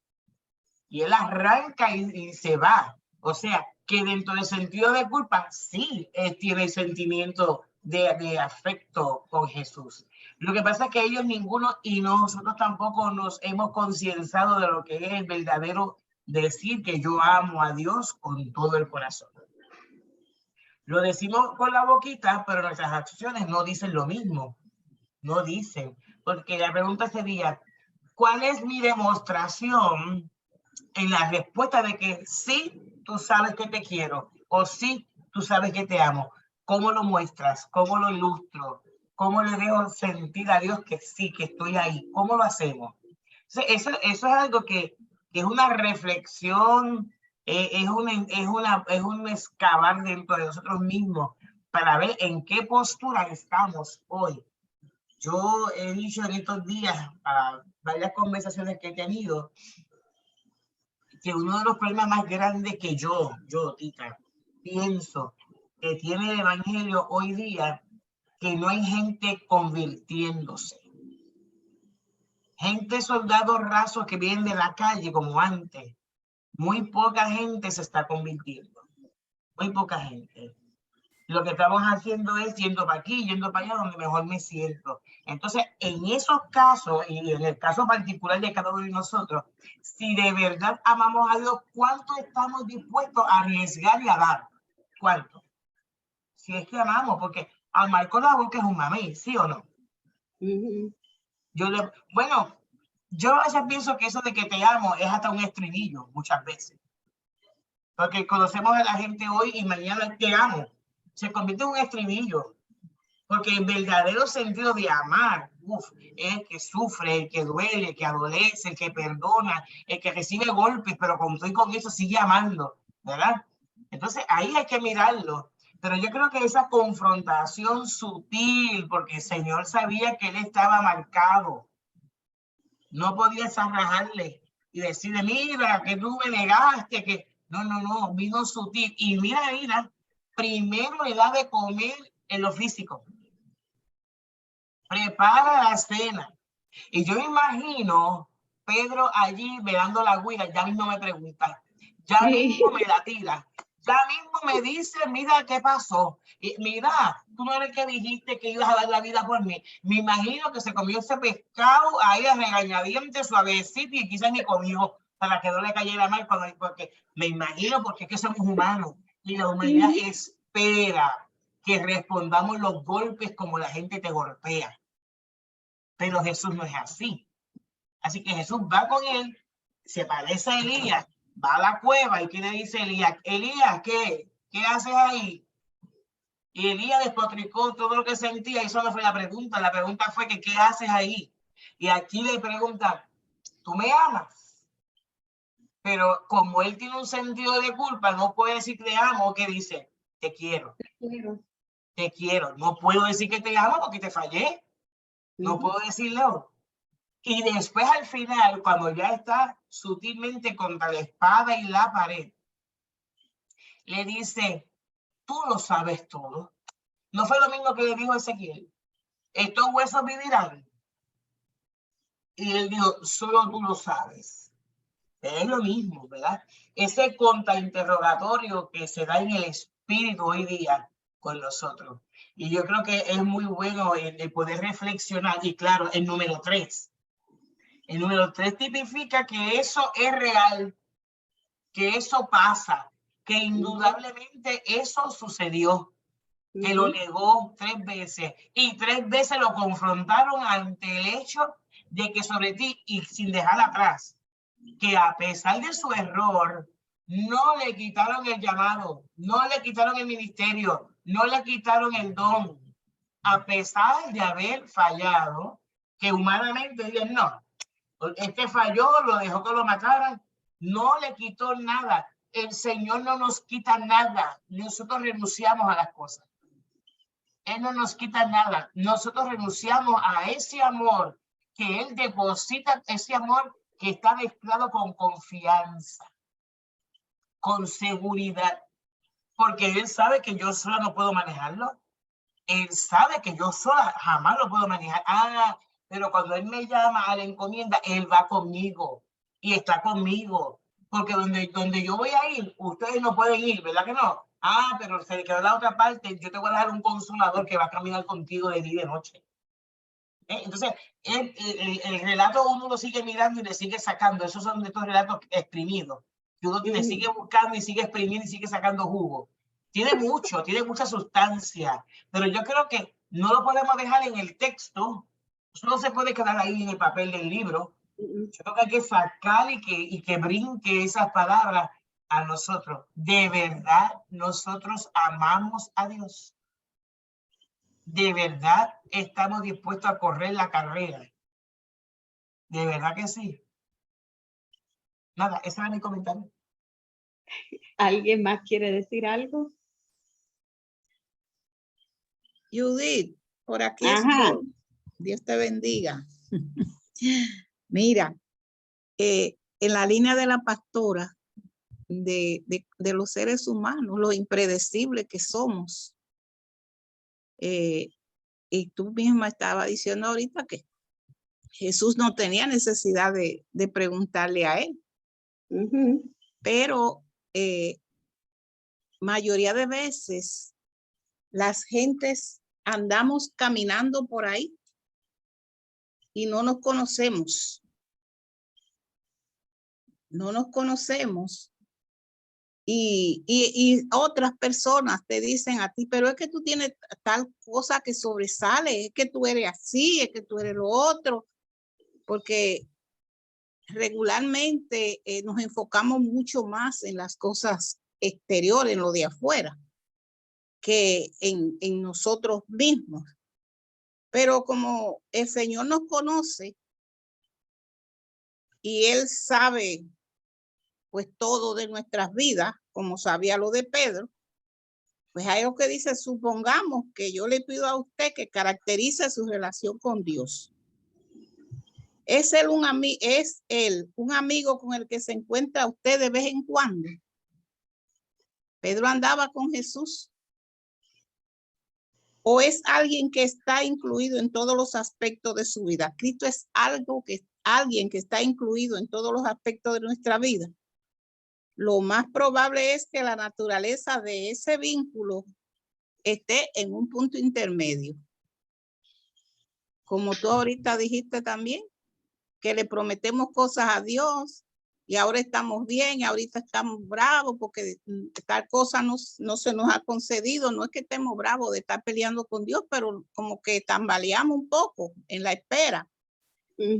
Y él arranca y se va. O sea, que dentro del sentido de culpa, sí, él tiene el sentimiento de afecto con Jesús. Lo que pasa es que ellos ninguno y nosotros tampoco nos hemos concienciado de lo que es el verdadero decir que yo amo a Dios con todo el corazón. Lo decimos con la boquita, pero nuestras acciones no dicen lo mismo. No dicen. Porque la pregunta sería, ¿cuál es mi demostración en la respuesta de que sí, tú sabes que te quiero o sí, tú sabes que te amo? ¿Cómo lo muestras? ¿Cómo lo ilustro? ¿Cómo le dejo sentir a Dios que sí, que estoy ahí? ¿Cómo lo hacemos? Eso es algo que es una reflexión, es un excavar dentro de nosotros mismos para ver en qué postura estamos hoy. Yo he dicho en estos días, para varias conversaciones que he tenido, que uno de los problemas más grandes que yo, Tita, pienso que tiene el evangelio hoy día, que no hay gente convirtiéndose. Gente, soldados rasos que vienen de la calle como antes. Muy poca gente se está convirtiendo. Muy poca gente. Lo que estamos haciendo es yendo para aquí, yendo para allá, donde mejor me siento. Entonces, en esos casos, y en el caso particular de cada uno de nosotros, si de verdad amamos a Dios, ¿cuánto estamos dispuestos a arriesgar y a dar? ¿Cuánto? Si es que amamos, porque amar con la boca es un mamey, ¿sí o no? Bueno, yo a veces pienso que eso de que te amo es hasta un estribillo, muchas veces. Porque conocemos a la gente hoy y mañana te amo. Se convierte en un estribillo. Porque el verdadero sentido de amar es el que sufre, el que duele, el que adolece, el que perdona, el que recibe golpes, pero con eso sigue amando, ¿verdad? Entonces ahí hay que mirarlo. Pero yo creo que esa confrontación sutil, porque el Señor sabía que él estaba marcado, no podías arrajarle y decirle, mira, que tú me negaste, que no, vino sutil. Y mira, primero le da de comer en lo físico. Prepara la cena. Y yo imagino Pedro allí velando la guira, ya mismo me pregunta, ya mismo me la tira, ya mismo me dice, mira qué pasó. Y mira, tú no eres que dijiste que ibas a dar la vida por mí. Me imagino que se comió ese pescado ahí a regañadientes, suavecito, y quizás ni comió para que no le cayera mal, porque me imagino, porque es que somos humanos y la humanidad espera que respondamos los golpes como la gente te golpea. Pero Jesús no es así. Así que Jesús va con él, se parece a Elías, va a la cueva y ¿qué le dice Elías? Elías, ¿qué haces ahí? Y Elías despotricó todo lo que sentía y eso no fue la pregunta fue que ¿qué haces ahí? Y aquí le pregunta, ¿tú me amas? Pero como él tiene un sentido de culpa, no puede decir te amo, ¿qué dice? Te quiero. Te quiero. No puedo decir que te amo porque te fallé. No puedo decirlo. Y después al final, cuando ya está sutilmente contra la espada y la pared, le dice, tú lo sabes todo. No fue lo mismo que le dijo Ezequiel. Estos huesos vivirán. Y él dijo, solo tú lo sabes. Es lo mismo, ¿verdad? Ese contrainterrogatorio que se da en el espíritu hoy día con nosotros. Y yo creo que es muy bueno el poder reflexionar. Y claro, el número 3. El número 3 tipifica que eso es real, que eso pasa, que indudablemente eso sucedió, que lo negó 3 veces y 3 veces lo confrontaron ante el hecho de que sobre ti y sin dejar atrás, que a pesar de su error, no le quitaron el llamado, no le quitaron el ministerio, no le quitaron el don, a pesar de haber fallado, que humanamente digan no. Este falló, lo dejó que lo mataran, no le quitó nada. El Señor no nos quita nada. Nosotros renunciamos a las cosas. Él no nos quita nada. Nosotros renunciamos a ese amor que Él deposita, ese amor que está mezclado con confianza, con seguridad, porque Él sabe que yo sola no puedo manejarlo. Él sabe que yo sola jamás lo puedo manejar. Pero cuando Él me llama a la encomienda, Él va conmigo y está conmigo. Porque donde yo voy a ir, ustedes no pueden ir, ¿verdad que no? Pero se quedó la otra parte, yo te voy a dejar un consolador que va a caminar contigo de día y de noche. Entonces, el relato uno lo sigue mirando y le sigue sacando. Esos son de estos relatos exprimidos. Que uno le sigue buscando y sigue exprimiendo y sigue sacando jugo. Tiene mucha sustancia. Pero yo creo que no lo podemos dejar en el texto. Eso no se puede quedar ahí en el papel del libro. Yo creo que hay que sacar y que brinque esas palabras a nosotros. De verdad, nosotros amamos a Dios. De verdad estamos dispuestos a correr la carrera. De verdad que sí. Nada, ese era mi comentario. ¿Alguien más quiere decir algo? Judith, por aquí estoy. Dios te bendiga. Mira, en la línea de la pastora, de los seres humanos, lo impredecible que somos. Y tú misma estabas diciendo ahorita que Jesús no tenía necesidad de preguntarle a él. Pero mayoría de veces las gentes andamos caminando por ahí y no nos conocemos. No nos conocemos Y otras personas te dicen a ti, pero es que tú tienes tal cosa que sobresale, es que tú eres así, es que tú eres lo otro, porque regularmente nos enfocamos mucho más en las cosas exteriores, en lo de afuera, que en nosotros mismos. Pero como el Señor nos conoce y Él sabe pues todo de nuestras vidas, como sabía lo de Pedro, pues hay algo que dice, supongamos que yo le pido a usted que caracterice su relación con Dios. ¿Es él un amigo con el que se encuentra usted de vez en cuando? ¿Pedro andaba con Jesús? ¿O es alguien que está incluido en todos los aspectos de su vida? Cristo es alguien que está incluido en todos los aspectos de nuestra vida. Lo más probable es que la naturaleza de ese vínculo esté en un punto intermedio. Como tú ahorita dijiste también, que le prometemos cosas a Dios y ahora estamos bien y ahorita estamos bravos porque tal cosa no se nos ha concedido. No es que estemos bravos de estar peleando con Dios, pero como que tambaleamos un poco en la espera.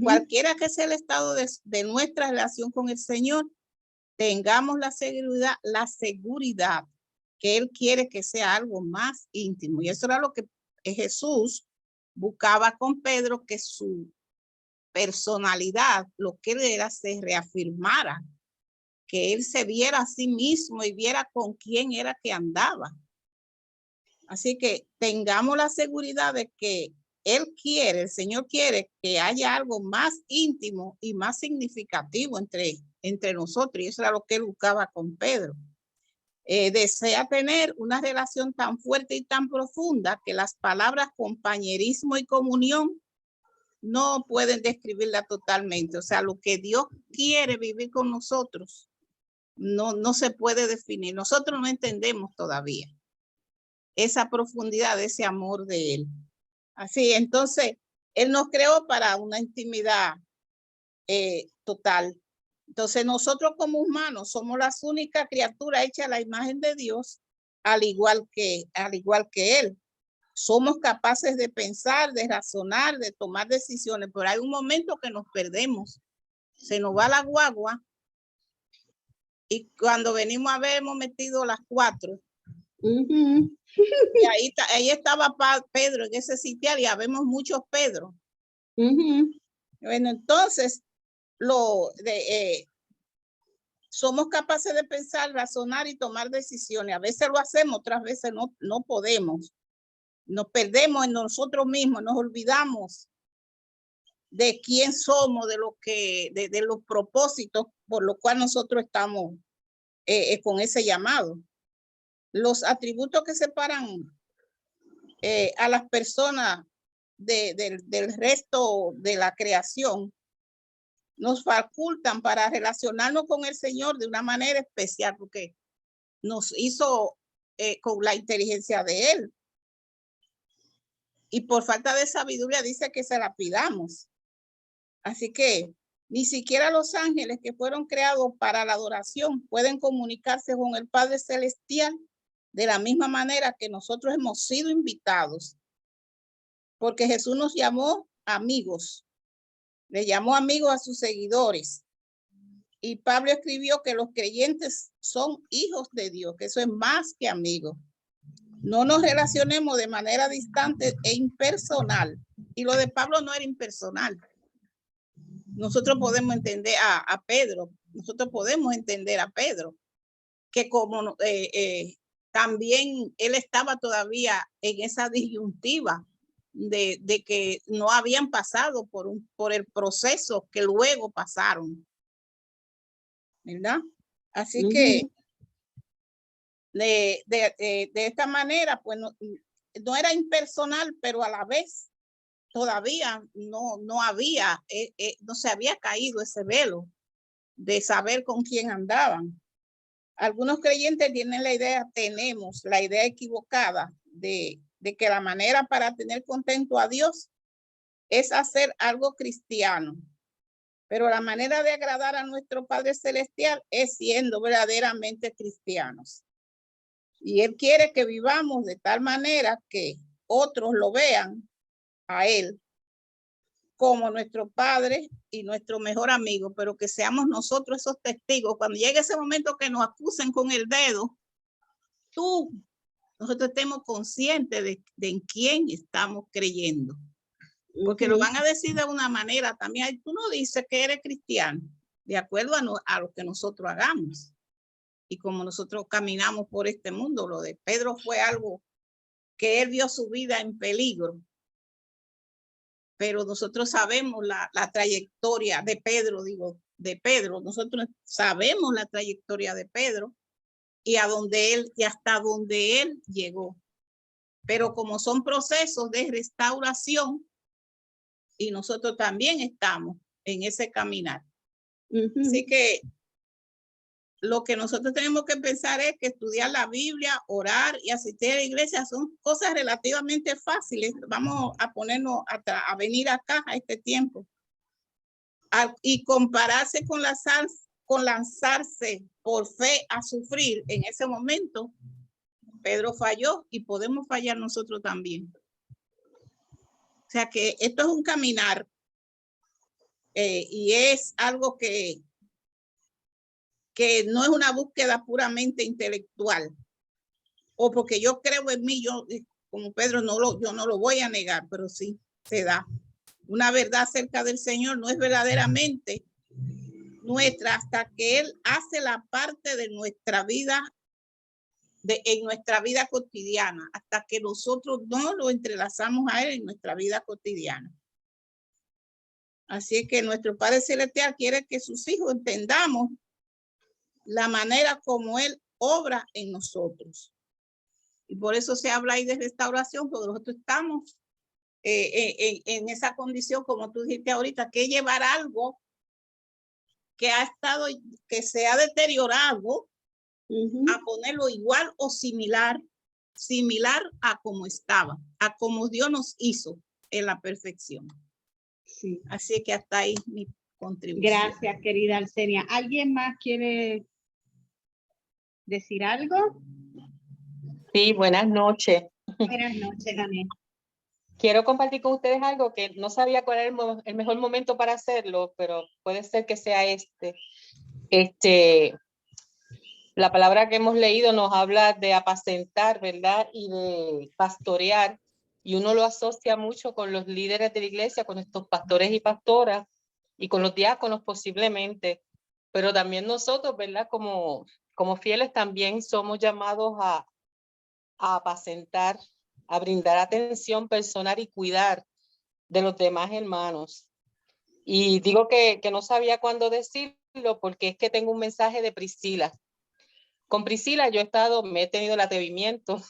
Cualquiera que sea el estado de nuestra relación con el Señor, tengamos la seguridad que Él quiere que sea algo más íntimo. Y eso era lo que Jesús buscaba con Pedro, que su personalidad, lo que él era, se reafirmara, que él se viera a sí mismo y viera con quién era que andaba. Así que tengamos la seguridad de que Él quiere, el Señor quiere que haya algo más íntimo y más significativo entre nosotros, y eso era lo que Él buscaba con Pedro. Desea tener una relación tan fuerte y tan profunda que las palabras compañerismo y comunión no pueden describirla totalmente. O sea, lo que Dios quiere vivir con nosotros no se puede definir. Nosotros no entendemos todavía esa profundidad de ese amor de Él. Así, entonces, Él nos creó para una intimidad total. Entonces, nosotros como humanos somos las únicas criaturas hechas a la imagen de Dios, al igual que Él. Somos capaces de pensar, de razonar, de tomar decisiones, pero hay un momento que nos perdemos. Se nos va la guagua y cuando venimos a ver hemos metido las 4. Y ahí estaba Pedro en ese sitial y habemos muchos Pedro. Bueno, entonces somos capaces de pensar, razonar y tomar decisiones. A veces lo hacemos, otras veces no podemos. Nos perdemos en nosotros mismos, nos olvidamos de quién somos, de los propósitos por los cuales nosotros estamos con ese llamado. Los atributos que separan a las personas del resto de la creación nos facultan para relacionarnos con el Señor de una manera especial, porque nos hizo con la inteligencia de Él. Y por falta de sabiduría dice que se la pidamos. Así que ni siquiera los ángeles que fueron creados para la adoración pueden comunicarse con el Padre Celestial de la misma manera que nosotros hemos sido invitados. Porque Jesús nos llamó amigos. Le llamó amigos a sus seguidores. Y Pablo escribió que los creyentes son hijos de Dios, que eso es más que amigos. No nos relacionemos de manera distante e impersonal. Y lo de Pablo no era impersonal. Nosotros podemos entender a Pedro. Nosotros podemos entender a Pedro. Que como también él estaba todavía en esa disyuntiva de que no habían pasado por el proceso que luego pasaron. ¿Verdad? Así que de esta manera, pues no era impersonal, pero a la vez todavía no se había caído ese velo de saber con quién andaban. Algunos creyentes tenemos la idea equivocada de que la manera para tener contento a Dios es hacer algo cristiano. Pero la manera de agradar a nuestro Padre Celestial es siendo verdaderamente cristianos. Y Él quiere que vivamos de tal manera que otros lo vean a Él como nuestro Padre y nuestro mejor amigo, pero que seamos nosotros esos testigos. Cuando llegue ese momento que nos acusen con el dedo, nosotros estemos conscientes de en quién estamos creyendo. Porque lo van a decir de una manera también. Tú no dices que eres cristiano, de acuerdo a lo que nosotros hagamos. Y como nosotros caminamos por este mundo, lo de Pedro fue algo que él vio su vida en peligro. Pero nosotros sabemos la trayectoria de Pedro, nosotros sabemos la trayectoria de Pedro y hasta donde él llegó. Pero como son procesos de restauración, y nosotros también estamos en ese caminar. Así que lo que nosotros tenemos que pensar es que estudiar la Biblia, orar y asistir a la iglesia son cosas relativamente fáciles. Vamos a ponernos a venir acá a este tiempo. Y compararse con lanzarse por fe a sufrir en ese momento, Pedro falló y podemos fallar nosotros también. O sea que esto es un caminar y es algo que no es una búsqueda puramente intelectual o porque yo creo en mí, yo como Pedro yo no lo voy a negar, pero sí se da. Una verdad acerca del Señor no es verdaderamente nuestra hasta que Él hace la parte de nuestra vida, en nuestra vida cotidiana, hasta que nosotros no lo entrelazamos a Él en nuestra vida cotidiana. Así es que nuestro Padre Celestial quiere que sus hijos entendamos la manera como Él obra en nosotros. Y por eso se habla ahí de restauración, porque nosotros estamos en esa condición, como tú dijiste ahorita, que llevar algo que se ha deteriorado, a ponerlo igual o similar a como estaba, a como Dios nos hizo en la perfección. Sí. Así que hasta ahí mi contribución. Gracias, querida Arcelia. ¿Alguien más quiere decir algo? Sí, buenas noches. Buenas noches, Janet. Quiero compartir con ustedes algo que no sabía cuál era el mejor momento para hacerlo, pero puede ser que sea este. La palabra que hemos leído nos habla de apacentar, ¿verdad? Y de pastorear. Y uno lo asocia mucho con los líderes de la iglesia, con estos pastores y pastoras, y con los diáconos posiblemente. Pero también nosotros, ¿verdad? Como fieles también somos llamados a apacentar, a brindar atención personal y cuidar de los demás hermanos. Y digo que no sabía cuándo decirlo porque es que tengo un mensaje de Priscila. Con Priscila me he tenido el atrevimiento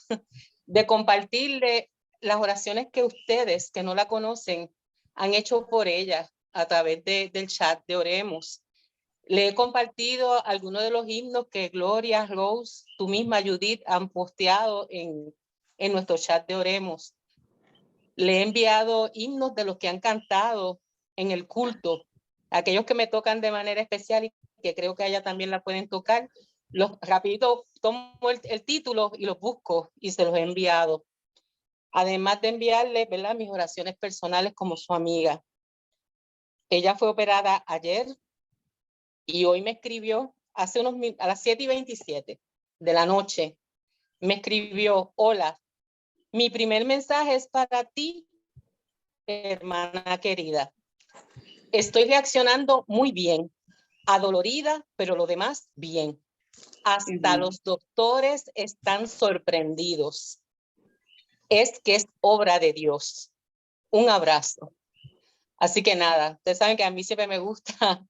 de compartirle las oraciones que ustedes, que no la conocen, han hecho por ella a través del chat de Oremos. Le he compartido algunos de los himnos que Gloria, Rose, tú misma, Judith, han posteado en nuestro chat de Oremos. Le he enviado himnos de los que han cantado en el culto, aquellos que me tocan de manera especial y que creo que a ella también la pueden tocar. Rapidito tomo el título y los busco y se los he enviado. Además de enviarle, ¿verdad?, mis oraciones personales como su amiga. Ella fue operada ayer y hoy me escribió a las 7:27 de la noche. Me escribió: hola, mi primer mensaje es para ti, hermana querida. Estoy reaccionando muy bien, adolorida, pero lo demás bien. Hasta los doctores están sorprendidos. Es que es obra de Dios. Un abrazo. Así que nada, ustedes saben que a mí siempre me gusta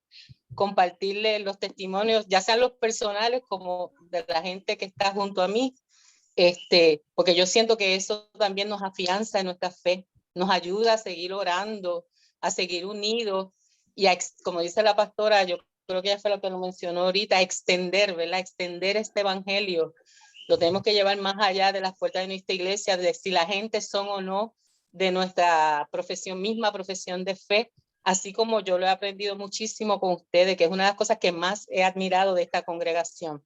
compartirle los testimonios, ya sean los personales como de la gente que está junto a mí, porque yo siento que eso también nos afianza en nuestra fe, nos ayuda a seguir orando, a seguir unidos y como dice la pastora, yo creo que ella fue lo que lo mencionó ahorita, extender, ¿verdad? Extender este evangelio. Lo tenemos que llevar más allá de las puertas de nuestra iglesia, de si la gente son o no de nuestra misma profesión de fe, así como yo lo he aprendido muchísimo con ustedes, que es una de las cosas que más he admirado de esta congregación.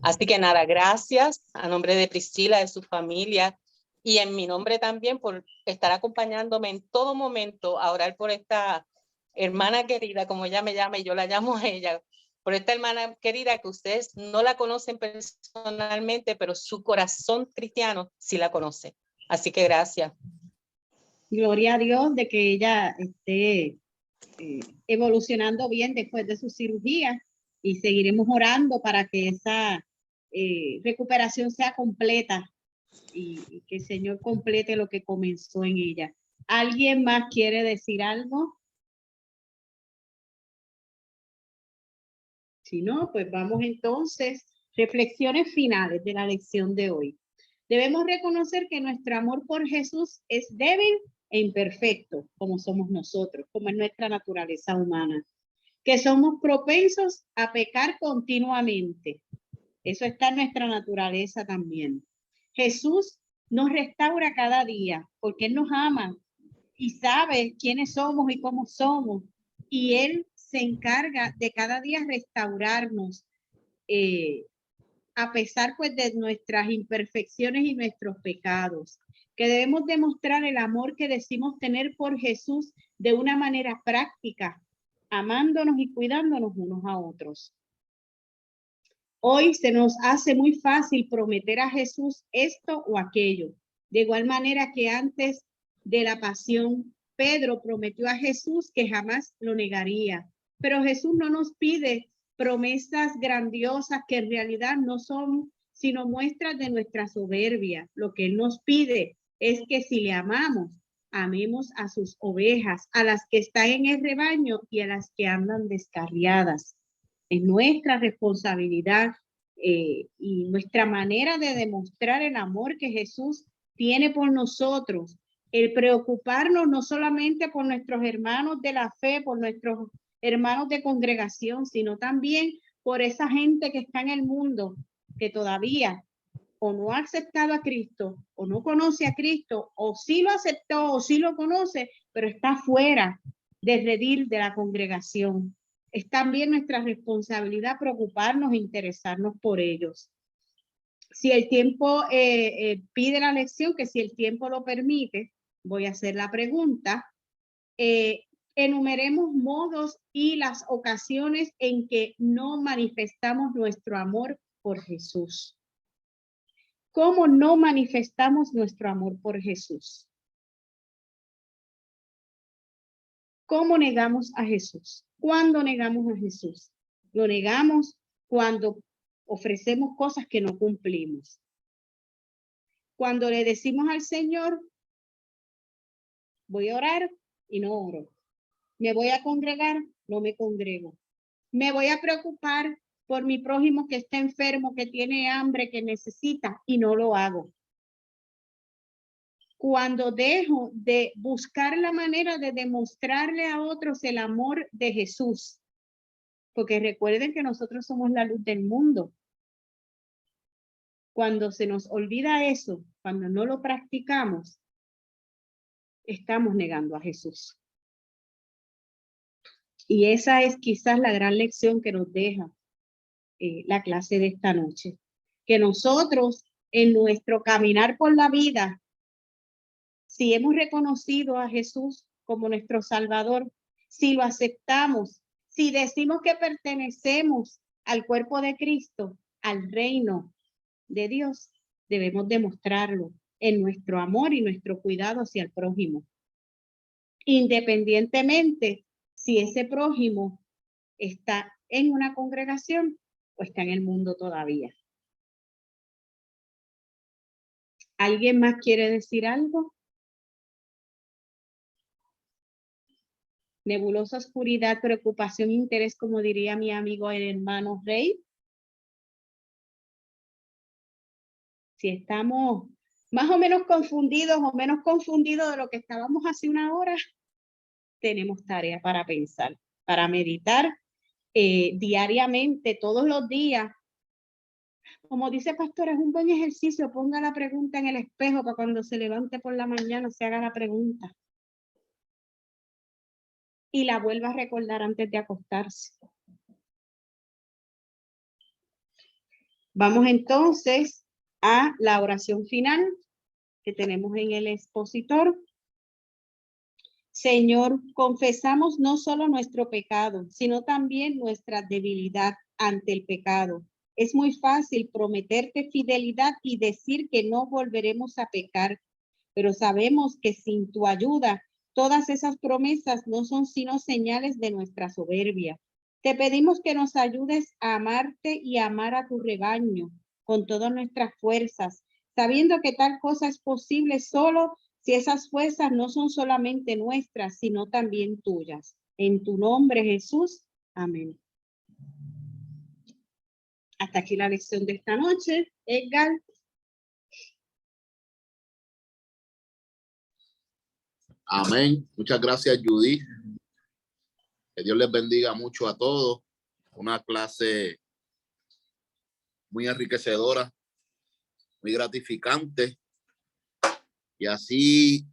Así que nada, gracias a nombre de Priscila, de su familia, y en mi nombre también por estar acompañándome en todo momento a orar por esta hermana querida, como ella me llama y yo la llamo a ella, por esta hermana querida que ustedes no la conocen personalmente, pero su corazón cristiano sí la conoce. Así que gracias. Gloria a Dios de que ella esté evolucionando bien después de su cirugía, y seguiremos orando para que esa recuperación sea completa y que el Señor complete lo que comenzó en ella. ¿Alguien más quiere decir algo? Si no, pues vamos entonces, reflexiones finales de la lección de hoy. Debemos reconocer que nuestro amor por Jesús es débil e imperfecto, como somos nosotros, como es nuestra naturaleza humana, que somos propensos a pecar continuamente. Eso está en nuestra naturaleza también. Jesús nos restaura cada día porque Él nos ama y sabe quiénes somos y cómo somos, y Él se encarga de cada día restaurarnos, a pesar pues de nuestras imperfecciones y nuestros pecados, que debemos demostrar el amor que decimos tener por Jesús de una manera práctica, amándonos y cuidándonos unos a otros. Hoy se nos hace muy fácil prometer a Jesús esto o aquello, de igual manera que antes de la pasión, Pedro prometió a Jesús que jamás lo negaría, pero Jesús no nos pide promesas grandiosas que en realidad no son sino muestras de nuestra soberbia. Lo que Él nos pide es que si le amamos, amemos a sus ovejas, a las que están en el rebaño y a las que andan descarriadas. Es nuestra responsabilidad y nuestra manera de demostrar el amor que Jesús tiene por nosotros, el preocuparnos no solamente por nuestros hermanos de la fe, por nuestros hermanos de congregación, sino también por esa gente que está en el mundo, que todavía o no ha aceptado a Cristo, o no conoce a Cristo, o sí lo aceptó, o sí lo conoce, pero está fuera del redil de la congregación. Es también nuestra responsabilidad preocuparnos e interesarnos por ellos. Si el tiempo pide la lección, que si el tiempo lo permite, voy a hacer la pregunta. Enumeremos modos y las ocasiones en que no manifestamos nuestro amor por Jesús. ¿Cómo no manifestamos nuestro amor por Jesús? ¿Cómo negamos a Jesús? ¿Cuándo negamos a Jesús? Lo negamos cuando ofrecemos cosas que no cumplimos. Cuando le decimos al Señor, voy a orar y no oro. Me voy a congregar, no me congrego. Me voy a preocupar por mi prójimo que está enfermo, que tiene hambre, que necesita, y no lo hago. Cuando dejo de buscar la manera de demostrarle a otros el amor de Jesús, porque recuerden que nosotros somos la luz del mundo. Cuando se nos olvida eso, cuando no lo practicamos, estamos negando a Jesús. Y esa es quizás la gran lección que nos deja la clase de esta noche. Que nosotros, en nuestro caminar por la vida, si hemos reconocido a Jesús como nuestro Salvador, si lo aceptamos, si decimos que pertenecemos al cuerpo de Cristo, al reino de Dios, debemos demostrarlo en nuestro amor y nuestro cuidado hacia el prójimo. Independientemente si ese prójimo está en una congregación o está en el mundo todavía. ¿Alguien más quiere decir algo? Nebulosa, oscuridad, preocupación, interés, como diría mi amigo el hermano Rey. Si estamos más o menos confundidos o menos confundidos de lo que estábamos hace una hora, tenemos tarea para pensar, para meditar diariamente, todos los días. Como dice Pastor, es un buen ejercicio. Ponga la pregunta en el espejo para cuando se levante por la mañana se haga la pregunta. y la vuelva a recordar antes de acostarse. Vamos entonces a la oración final que tenemos en el expositor. Señor, confesamos no solo nuestro pecado, sino también nuestra debilidad ante el pecado. Es muy fácil prometerte fidelidad y decir que no volveremos a pecar, pero sabemos que sin tu ayuda, todas esas promesas no son sino señales de nuestra soberbia. Te pedimos que nos ayudes a amarte y a amar a tu rebaño con todas nuestras fuerzas, sabiendo que tal cosa es posible solo si esas fuerzas no son solamente nuestras, sino también tuyas. En tu nombre, Jesús. Amén. Hasta aquí la lección de esta noche. Edgar. Amén. Muchas gracias, Judy. Que Dios les bendiga mucho a todos. Una clase muy enriquecedora, muy gratificante. Y así,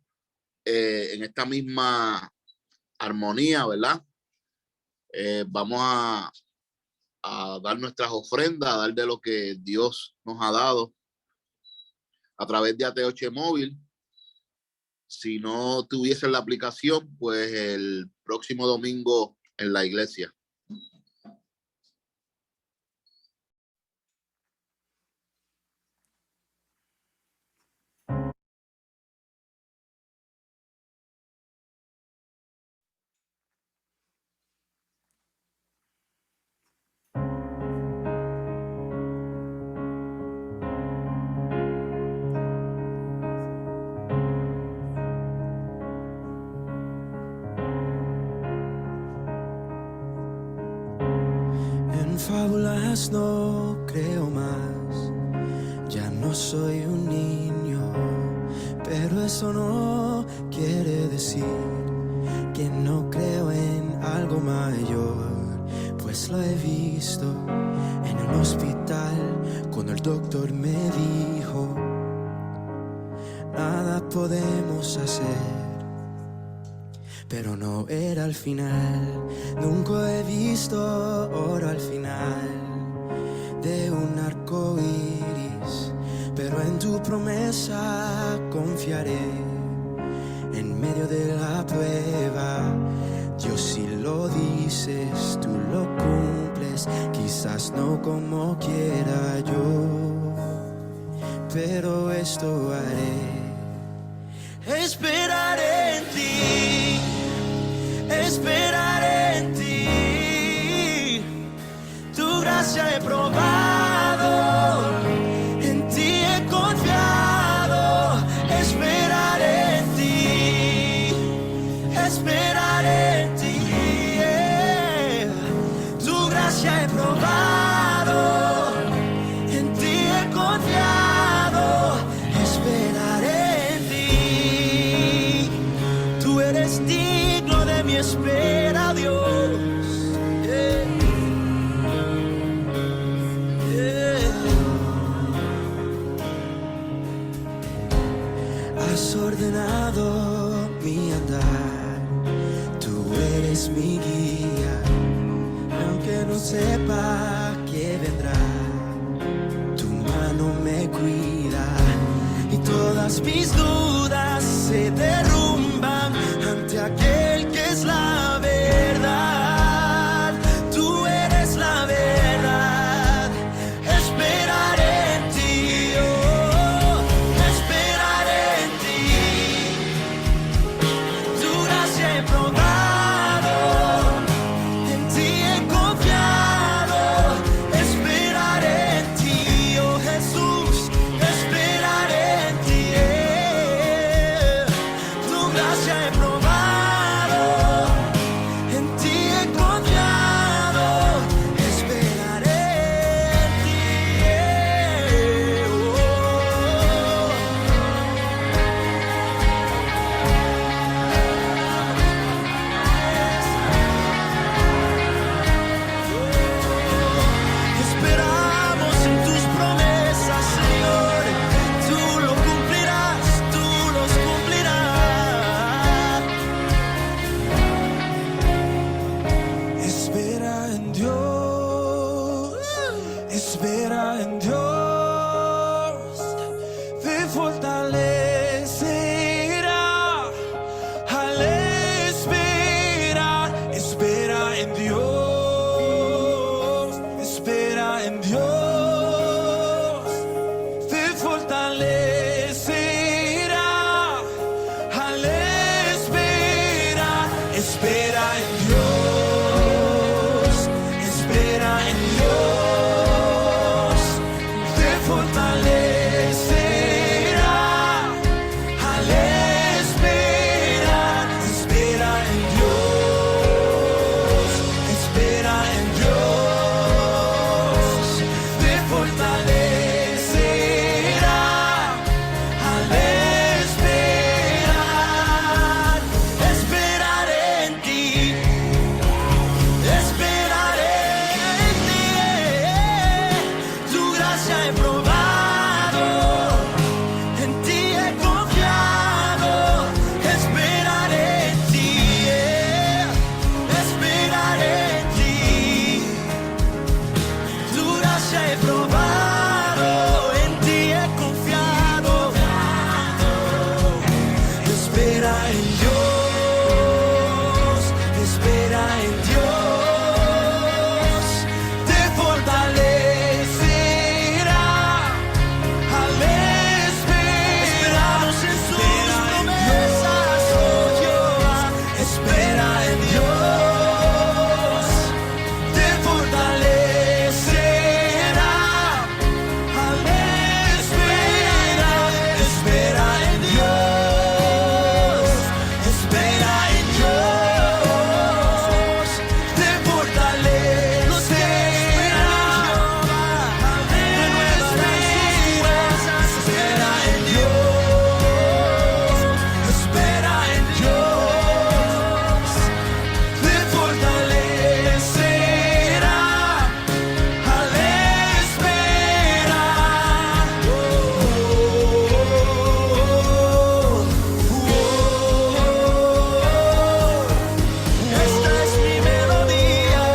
en esta misma armonía, ¿verdad? Vamos a dar nuestras ofrendas, a dar de lo que Dios nos ha dado a través de AT8 Móvil. Si no tuviesen la aplicación, pues el próximo domingo en la iglesia. Fábulas no creo más, ya no soy un niño, pero eso no quiere decir que no creo en algo mayor, pues lo he visto en el hospital cuando el doctor me dijo, nada podemos hacer. Pero no era al final, nunca he visto oro al final de un arco iris, pero en tu promesa confiaré en medio de la prueba. Dios, si lo dices, tú lo cumples, quizás no como quiera yo, pero esto haré, esperaré en ti. Esperaré en ti, tu gracia he probado, en ti he confiado, esperaré en ti, esperaré en ti, tu gracia he probado, en ti he confiado, esperaré en ti, tú eres digno de mi espera, Dios. Yeah. Yeah. Has ordenado mi andar, tú eres mi guía, aunque no sepa qué vendrá, tu mano me cuida y todas mis dudas se derrumban ante aquel que es la verdad. Tú eres la verdad. Esperaré en ti, oh, esperaré en ti. Tu gracia he probado, en ti he confiado. Esperaré en ti, oh Jesús, esperaré en ti. Tu espera en Dios, te fortalecerá. Al esperar, espera en Dios, espera en Dios, te fortalecerá. Al esperar, espera en Dios, espera en Dios, te fortalecerá. Al esperar, espera en Dios, espera en Dios, te fortalecerá. Al esperar, esperaré en ti, esperaré en ti. Tu gracia he probado, en ti he confiado. Esperaré en ti, esperaré en ti. Tu gracia he probado, en ti he confiado. Espera en Dios, espera en Dios, te fortalecerá. Al esperar, esperamos en sus promesas, oh Jehová. Espera en Dios, te fortalecerá. Al esperar, espera en Dios, espera en Dios, te fortalecerá. Espera en Dios, espera en Dios, te fortalecerá. Al esperar, esta es mi melodía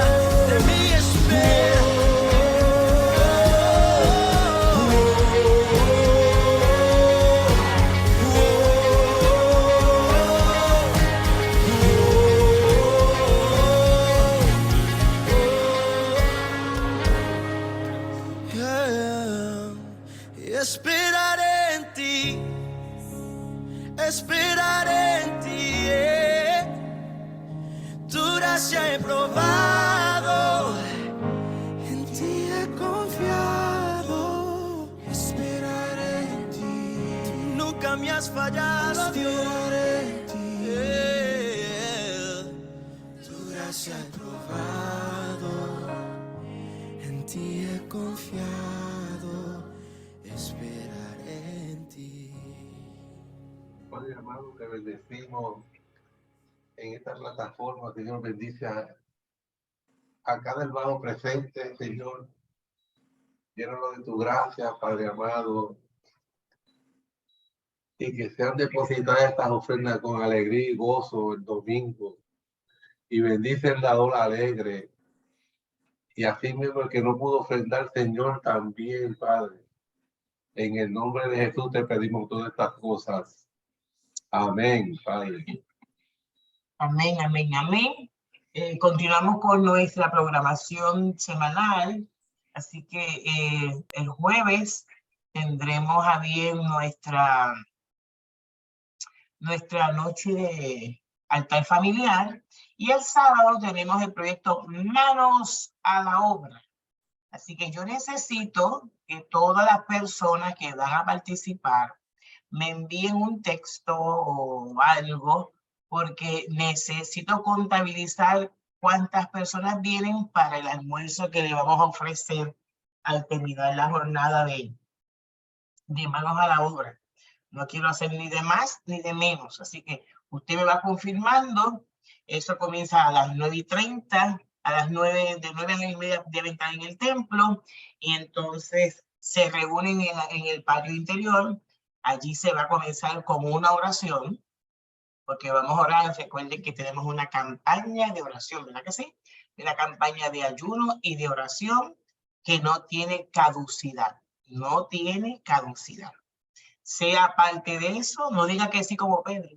de mi espera. Y esperaré en ti, esperaré en ti. Tu gracia he probado, en ti he confiado. Esperaré en ti, nunca me has fallado, Dios. Esperaré en ti, tu gracia he probado, en ti he confiado. Esperaré en ti. Padre amado, te bendecimos en esta plataforma, Señor. Bendice a cada hermano presente, Señor. Llénalo de tu gracia, Padre amado, y que sean depositadas estas ofrendas con alegría y gozo el domingo. Y bendice el dador alegre. Y así mismo el que no pudo ofrendar, Señor, también, Padre. En el nombre de Jesús te pedimos todas estas cosas. Amén, Padre. Amén, amén, amén. Continuamos con nuestra programación semanal. Así que el jueves tendremos a bien nuestra noche de altar familiar. Y el sábado tenemos el proyecto Manos a la Obra. Así que yo necesito que todas las personas que van a participar me envíen un texto o algo, porque necesito contabilizar cuántas personas vienen para el almuerzo que le vamos a ofrecer al terminar la jornada de Manos a la Obra. No quiero hacer ni de más ni de menos, así que usted me va confirmando. Eso comienza a las 9:30, a las 9, de 9 a 9:30 debe estar en el templo, y entonces se reúnen en el patio interior. Allí se va a comenzar con una oración, porque vamos a orar. Recuerden que tenemos una campaña de oración, ¿verdad que sí? Una campaña de ayuno y de oración que no tiene caducidad. No tiene caducidad. Sea parte de eso, no diga que sí como Pedro.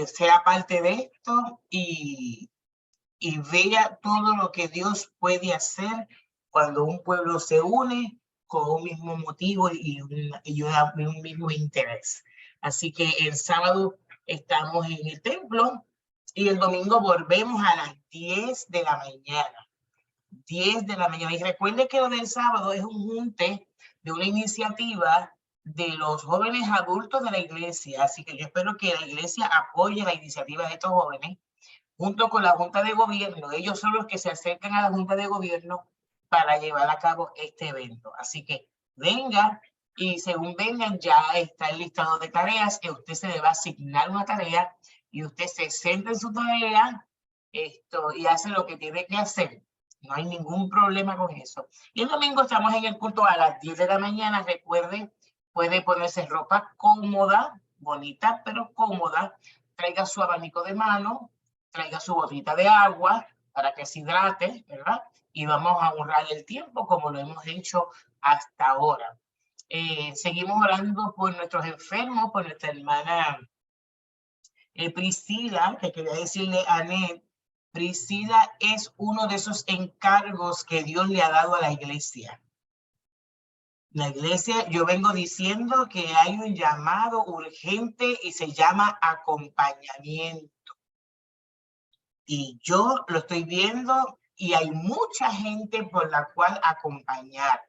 Sea parte de esto y vea todo lo que Dios puede hacer cuando un pueblo se une con un mismo motivo y un mismo interés. Así que el sábado estamos en el templo y el domingo volvemos a las 10 de la mañana. 10 de la mañana. Y recuerde que lo del sábado es un junte de una iniciativa de los jóvenes adultos de la iglesia. Así que yo espero que la iglesia apoye la iniciativa de estos jóvenes junto con la Junta de Gobierno. Ellos son los que se acercan a la Junta de Gobierno para llevar a cabo este evento. Así que venga y según vengan ya está el listado de tareas que usted se le va a asignar una tarea y usted se centra en su tarea y hace lo que tiene que hacer. No hay ningún problema con eso. Y el domingo estamos en el culto a las 10 de la mañana. Recuerden, puede ponerse ropa cómoda, bonita, pero cómoda. Traiga su abanico de mano, traiga su botita de agua para que se hidrate, ¿verdad? Y vamos a honrar el tiempo como lo hemos hecho hasta ahora. Seguimos orando por nuestros enfermos, por nuestra hermana Priscila, que quería decirle a Anet. Priscila es uno de esos encargos que Dios le ha dado a la iglesia. La iglesia, yo vengo diciendo que hay un llamado urgente y se llama acompañamiento. Y yo lo estoy viendo y hay mucha gente por la cual acompañar.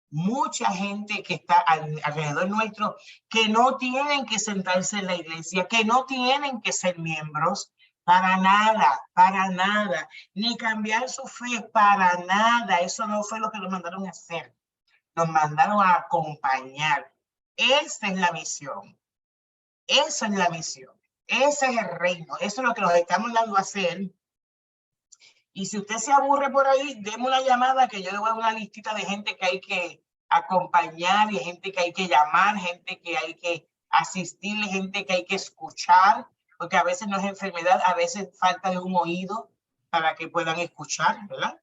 Mucha gente que está alrededor nuestro que no tienen que sentarse en la iglesia, que no tienen que ser miembros. Para nada, ni cambiar su fe, para nada. Eso no fue lo que nos mandaron a hacer. Nos mandaron a acompañar. Esa es la misión. Esa es la misión. Ese es el reino. Eso es lo que nos estamos dando a hacer. Y si usted se aburre por ahí, déme una llamada que yo le voy a dar una listita de gente que hay que acompañar y gente que hay que llamar, gente que hay que asistirle, gente que hay que escuchar. Porque a veces no es enfermedad, a veces falta de un oído para que puedan escuchar, ¿verdad?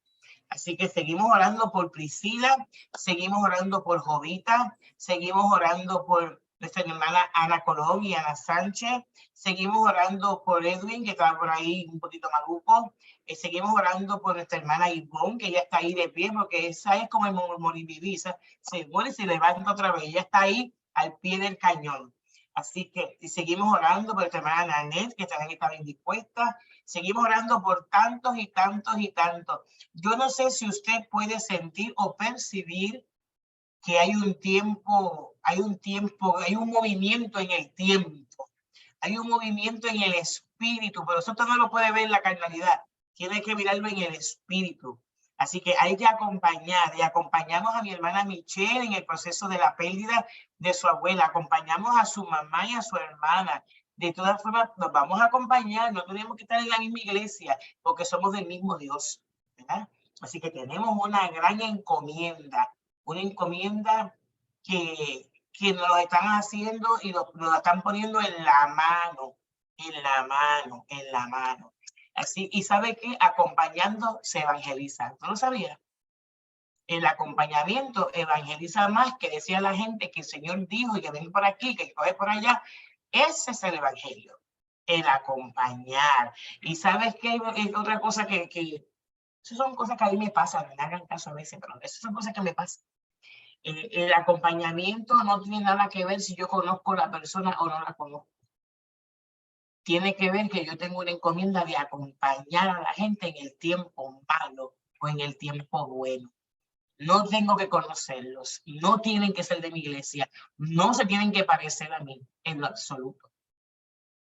Así que seguimos orando por Priscila, seguimos orando por Jovita, seguimos orando por nuestra hermana Ana Colón y Ana Sánchez, seguimos orando por Edwin, que está por ahí un poquito maluco, seguimos orando por nuestra hermana Ivonne, que ya está ahí de pie, porque esa es como el moribivisa, se muere y se levanta otra vez, ella está ahí al pie del cañón. Así que seguimos orando por nuestra hermana Nanette, que también está bien dispuesta. Seguimos orando por tantos y tantos y tantos. Yo no sé si usted puede sentir o percibir que hay un tiempo, hay un movimiento en el tiempo. Hay un movimiento en el espíritu, pero eso usted no lo puede ver en la carnalidad. Tiene que mirarlo en el espíritu. Así que hay que acompañar y acompañamos a mi hermana Michelle en el proceso de la pérdida de su abuela. Acompañamos a su mamá y a su hermana. De todas formas, nos vamos a acompañar. No tenemos que estar en la misma iglesia porque somos del mismo Dios, ¿verdad? Así que tenemos una gran encomienda. Una encomienda que nos lo están haciendo y nos la están poniendo en la mano, en la mano, en la mano. Así, y sabe que acompañando se evangeliza. ¿No lo sabía? El acompañamiento evangeliza más, que decía la gente que el Señor dijo y que ven por aquí, que coge por allá. Ese es el evangelio, el acompañar. Y sabes que es otra cosa que esas son cosas que a mí me pasan, me hagan caso a veces, pero esas son cosas que me pasan. El acompañamiento no tiene nada que ver si yo conozco a la persona o no la conozco. Tiene que ver que yo tengo una encomienda de acompañar a la gente en el tiempo malo o en el tiempo bueno. No tengo que conocerlos, no tienen que ser de mi iglesia, no se tienen que parecer a mí en lo absoluto.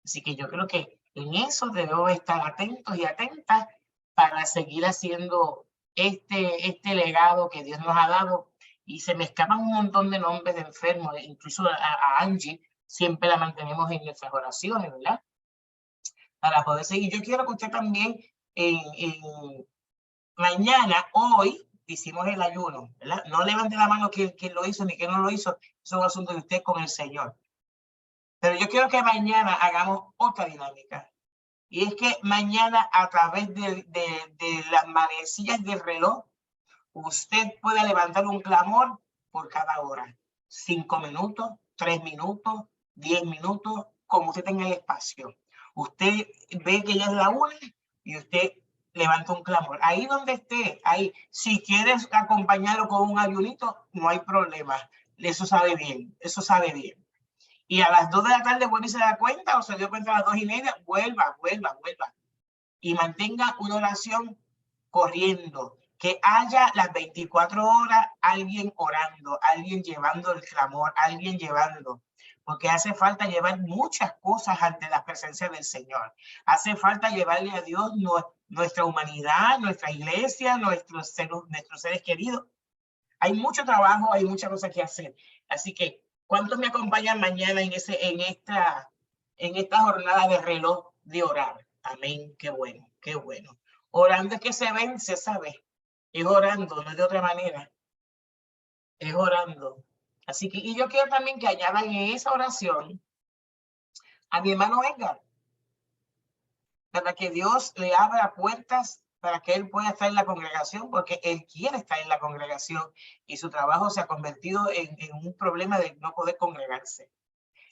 Así que yo creo que en eso debo estar atentos y atentas para seguir haciendo este legado que Dios nos ha dado. Y se me escapan un montón de nombres de enfermos, incluso a Angie, siempre la mantenemos en nuestras oraciones, ¿verdad? Para poder seguir. Yo quiero que usted también, mañana, hoy, hicimos el ayuno, ¿verdad? No levante la mano quien lo hizo ni quien no lo hizo, eso es un asunto de usted con el Señor. Pero yo quiero que mañana hagamos otra dinámica. Y es que mañana, a través de las manecillas del reloj, Usted puede levantar un clamor por cada hora. 5 minutos, 3 minutos, 10 minutos, como usted tenga el espacio. Usted ve que ya es la 1 y usted levanta un clamor. Ahí donde esté, ahí. Si quieres acompañarlo con un ayunito, no hay problema. Eso sabe bien, eso sabe bien. Y a las 2 de la tarde vuelve y se da cuenta, o se dio cuenta a las 2:30, vuelva. Y mantenga una oración corriendo. Que haya las 24 horas alguien orando, alguien llevando el clamor, alguien llevando. Porque hace falta llevar muchas cosas ante la presencia del Señor. Hace falta llevarle a Dios nuestra humanidad, nuestra iglesia, nuestros seres queridos. Hay mucho trabajo, hay muchas cosas que hacer. Así que, ¿cuántos me acompañan mañana en esta jornada de reloj de orar? Amén, qué bueno, qué bueno. Orando es que se ven, se sabe. Es orando, no es de otra manera. Es orando. Así que, y yo quiero también que añadan en esa oración a mi hermano Edgar, para que Dios le abra puertas para que él pueda estar en la congregación, porque él quiere estar en la congregación y su trabajo se ha convertido en un problema de no poder congregarse.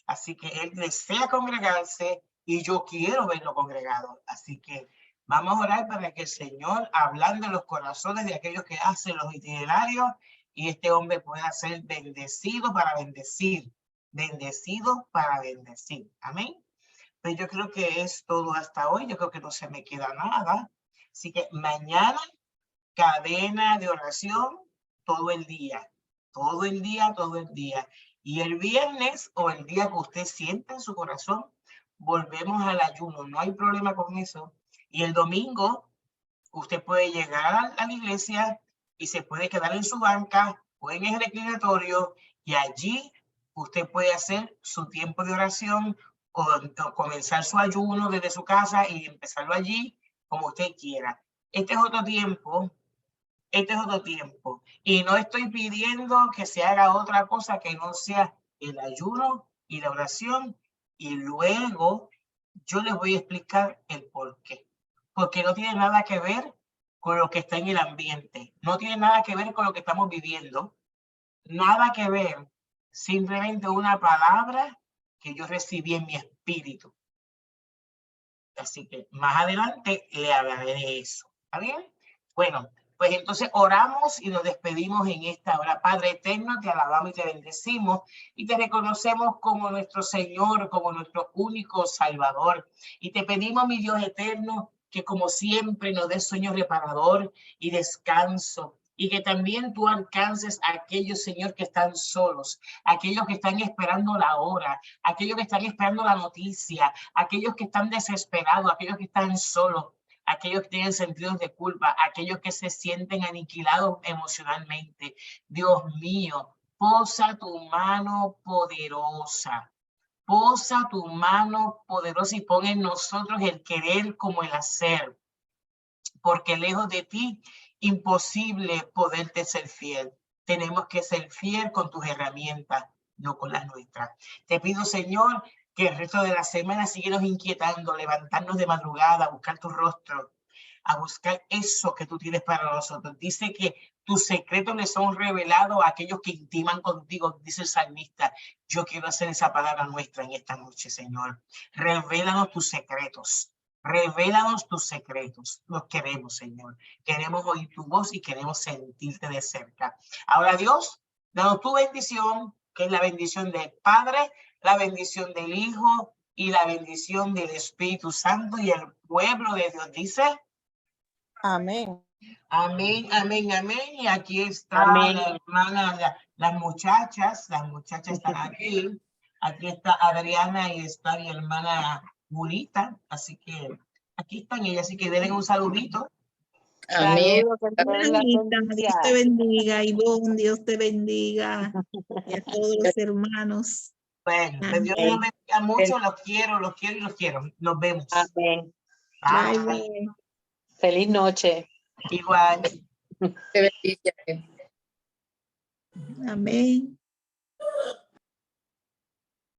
Así que él desea congregarse y yo quiero verlo congregado. Así que vamos a orar para que el Señor, hablando en los corazones de aquellos que hacen los itinerarios, y este hombre pueda ser bendecido para bendecir, bendecido para bendecir. Amén. Pues yo creo que es todo hasta hoy. Yo creo que no se me queda nada. Así que mañana, cadena de oración todo el día. Todo el día, todo el día. Y el viernes o el día que usted sienta en su corazón, volvemos al ayuno. No hay problema con eso. Y el domingo, usted puede llegar a la iglesia y se puede quedar en su banca o en el reclinatorio y allí usted puede hacer su tiempo de oración o comenzar su ayuno desde su casa y empezarlo allí como usted quiera. Este es otro tiempo. Este es otro tiempo. Y no estoy pidiendo que se haga otra cosa que no sea el ayuno y la oración. Y luego yo les voy a explicar el por qué. Porque no tiene nada que ver con lo que está en el ambiente. No tiene nada que ver con lo que estamos viviendo. Nada que ver. Simplemente una palabra que yo recibí en mi espíritu. Así que más adelante le hablaré de eso. ¿Está bien? Bueno, pues entonces oramos y nos despedimos en esta hora. Padre eterno, te alabamos y te bendecimos y te reconocemos como nuestro Señor, como nuestro único Salvador. Y te pedimos, mi Dios eterno, que como siempre nos des sueño reparador y descanso. Y que también tú alcances a aquellos, Señor, que están solos, aquellos que están esperando la hora, aquellos que están esperando la noticia, aquellos que están desesperados, aquellos que están solos, aquellos que tienen sentidos de culpa, aquellos que se sienten aniquilados emocionalmente. Dios mío, posa tu mano poderosa. Posa tu mano poderosa y pon en nosotros el querer como el hacer. Porque lejos de ti, imposible poderte ser fiel. Tenemos que ser fiel con tus herramientas, no con las nuestras. Te pido, Señor, que el resto de la semana síguenos inquietando, levantarnos de madrugada, a buscar tu rostro, a buscar eso que tú tienes para nosotros. Dice que tus secretos les son revelados a aquellos que intiman contigo, dice el salmista. Yo quiero hacer esa palabra nuestra en esta noche, Señor. Revélanos tus secretos. Revélanos tus secretos. Los queremos, Señor. Queremos oír tu voz y queremos sentirte de cerca. Ahora, Dios, danos tu bendición, que es la bendición del Padre, la bendición del Hijo y la bendición del Espíritu Santo. Y el pueblo de Dios dice: Amén. Amén, amén, amén. Y aquí está la hermana, las muchachas están aquí. Aquí está Adriana y está mi hermana Julita. Así que aquí están ellas. Así que denle un saludito. Amén. Dios te bendiga, Ivonne, Dios te bendiga. Y a todos los hermanos. Bueno, pues Dios los bendiga mucho. Los quiero y los quiero. Nos vemos. Amén. Bye. Bye. Feliz noche. Igual. Amén.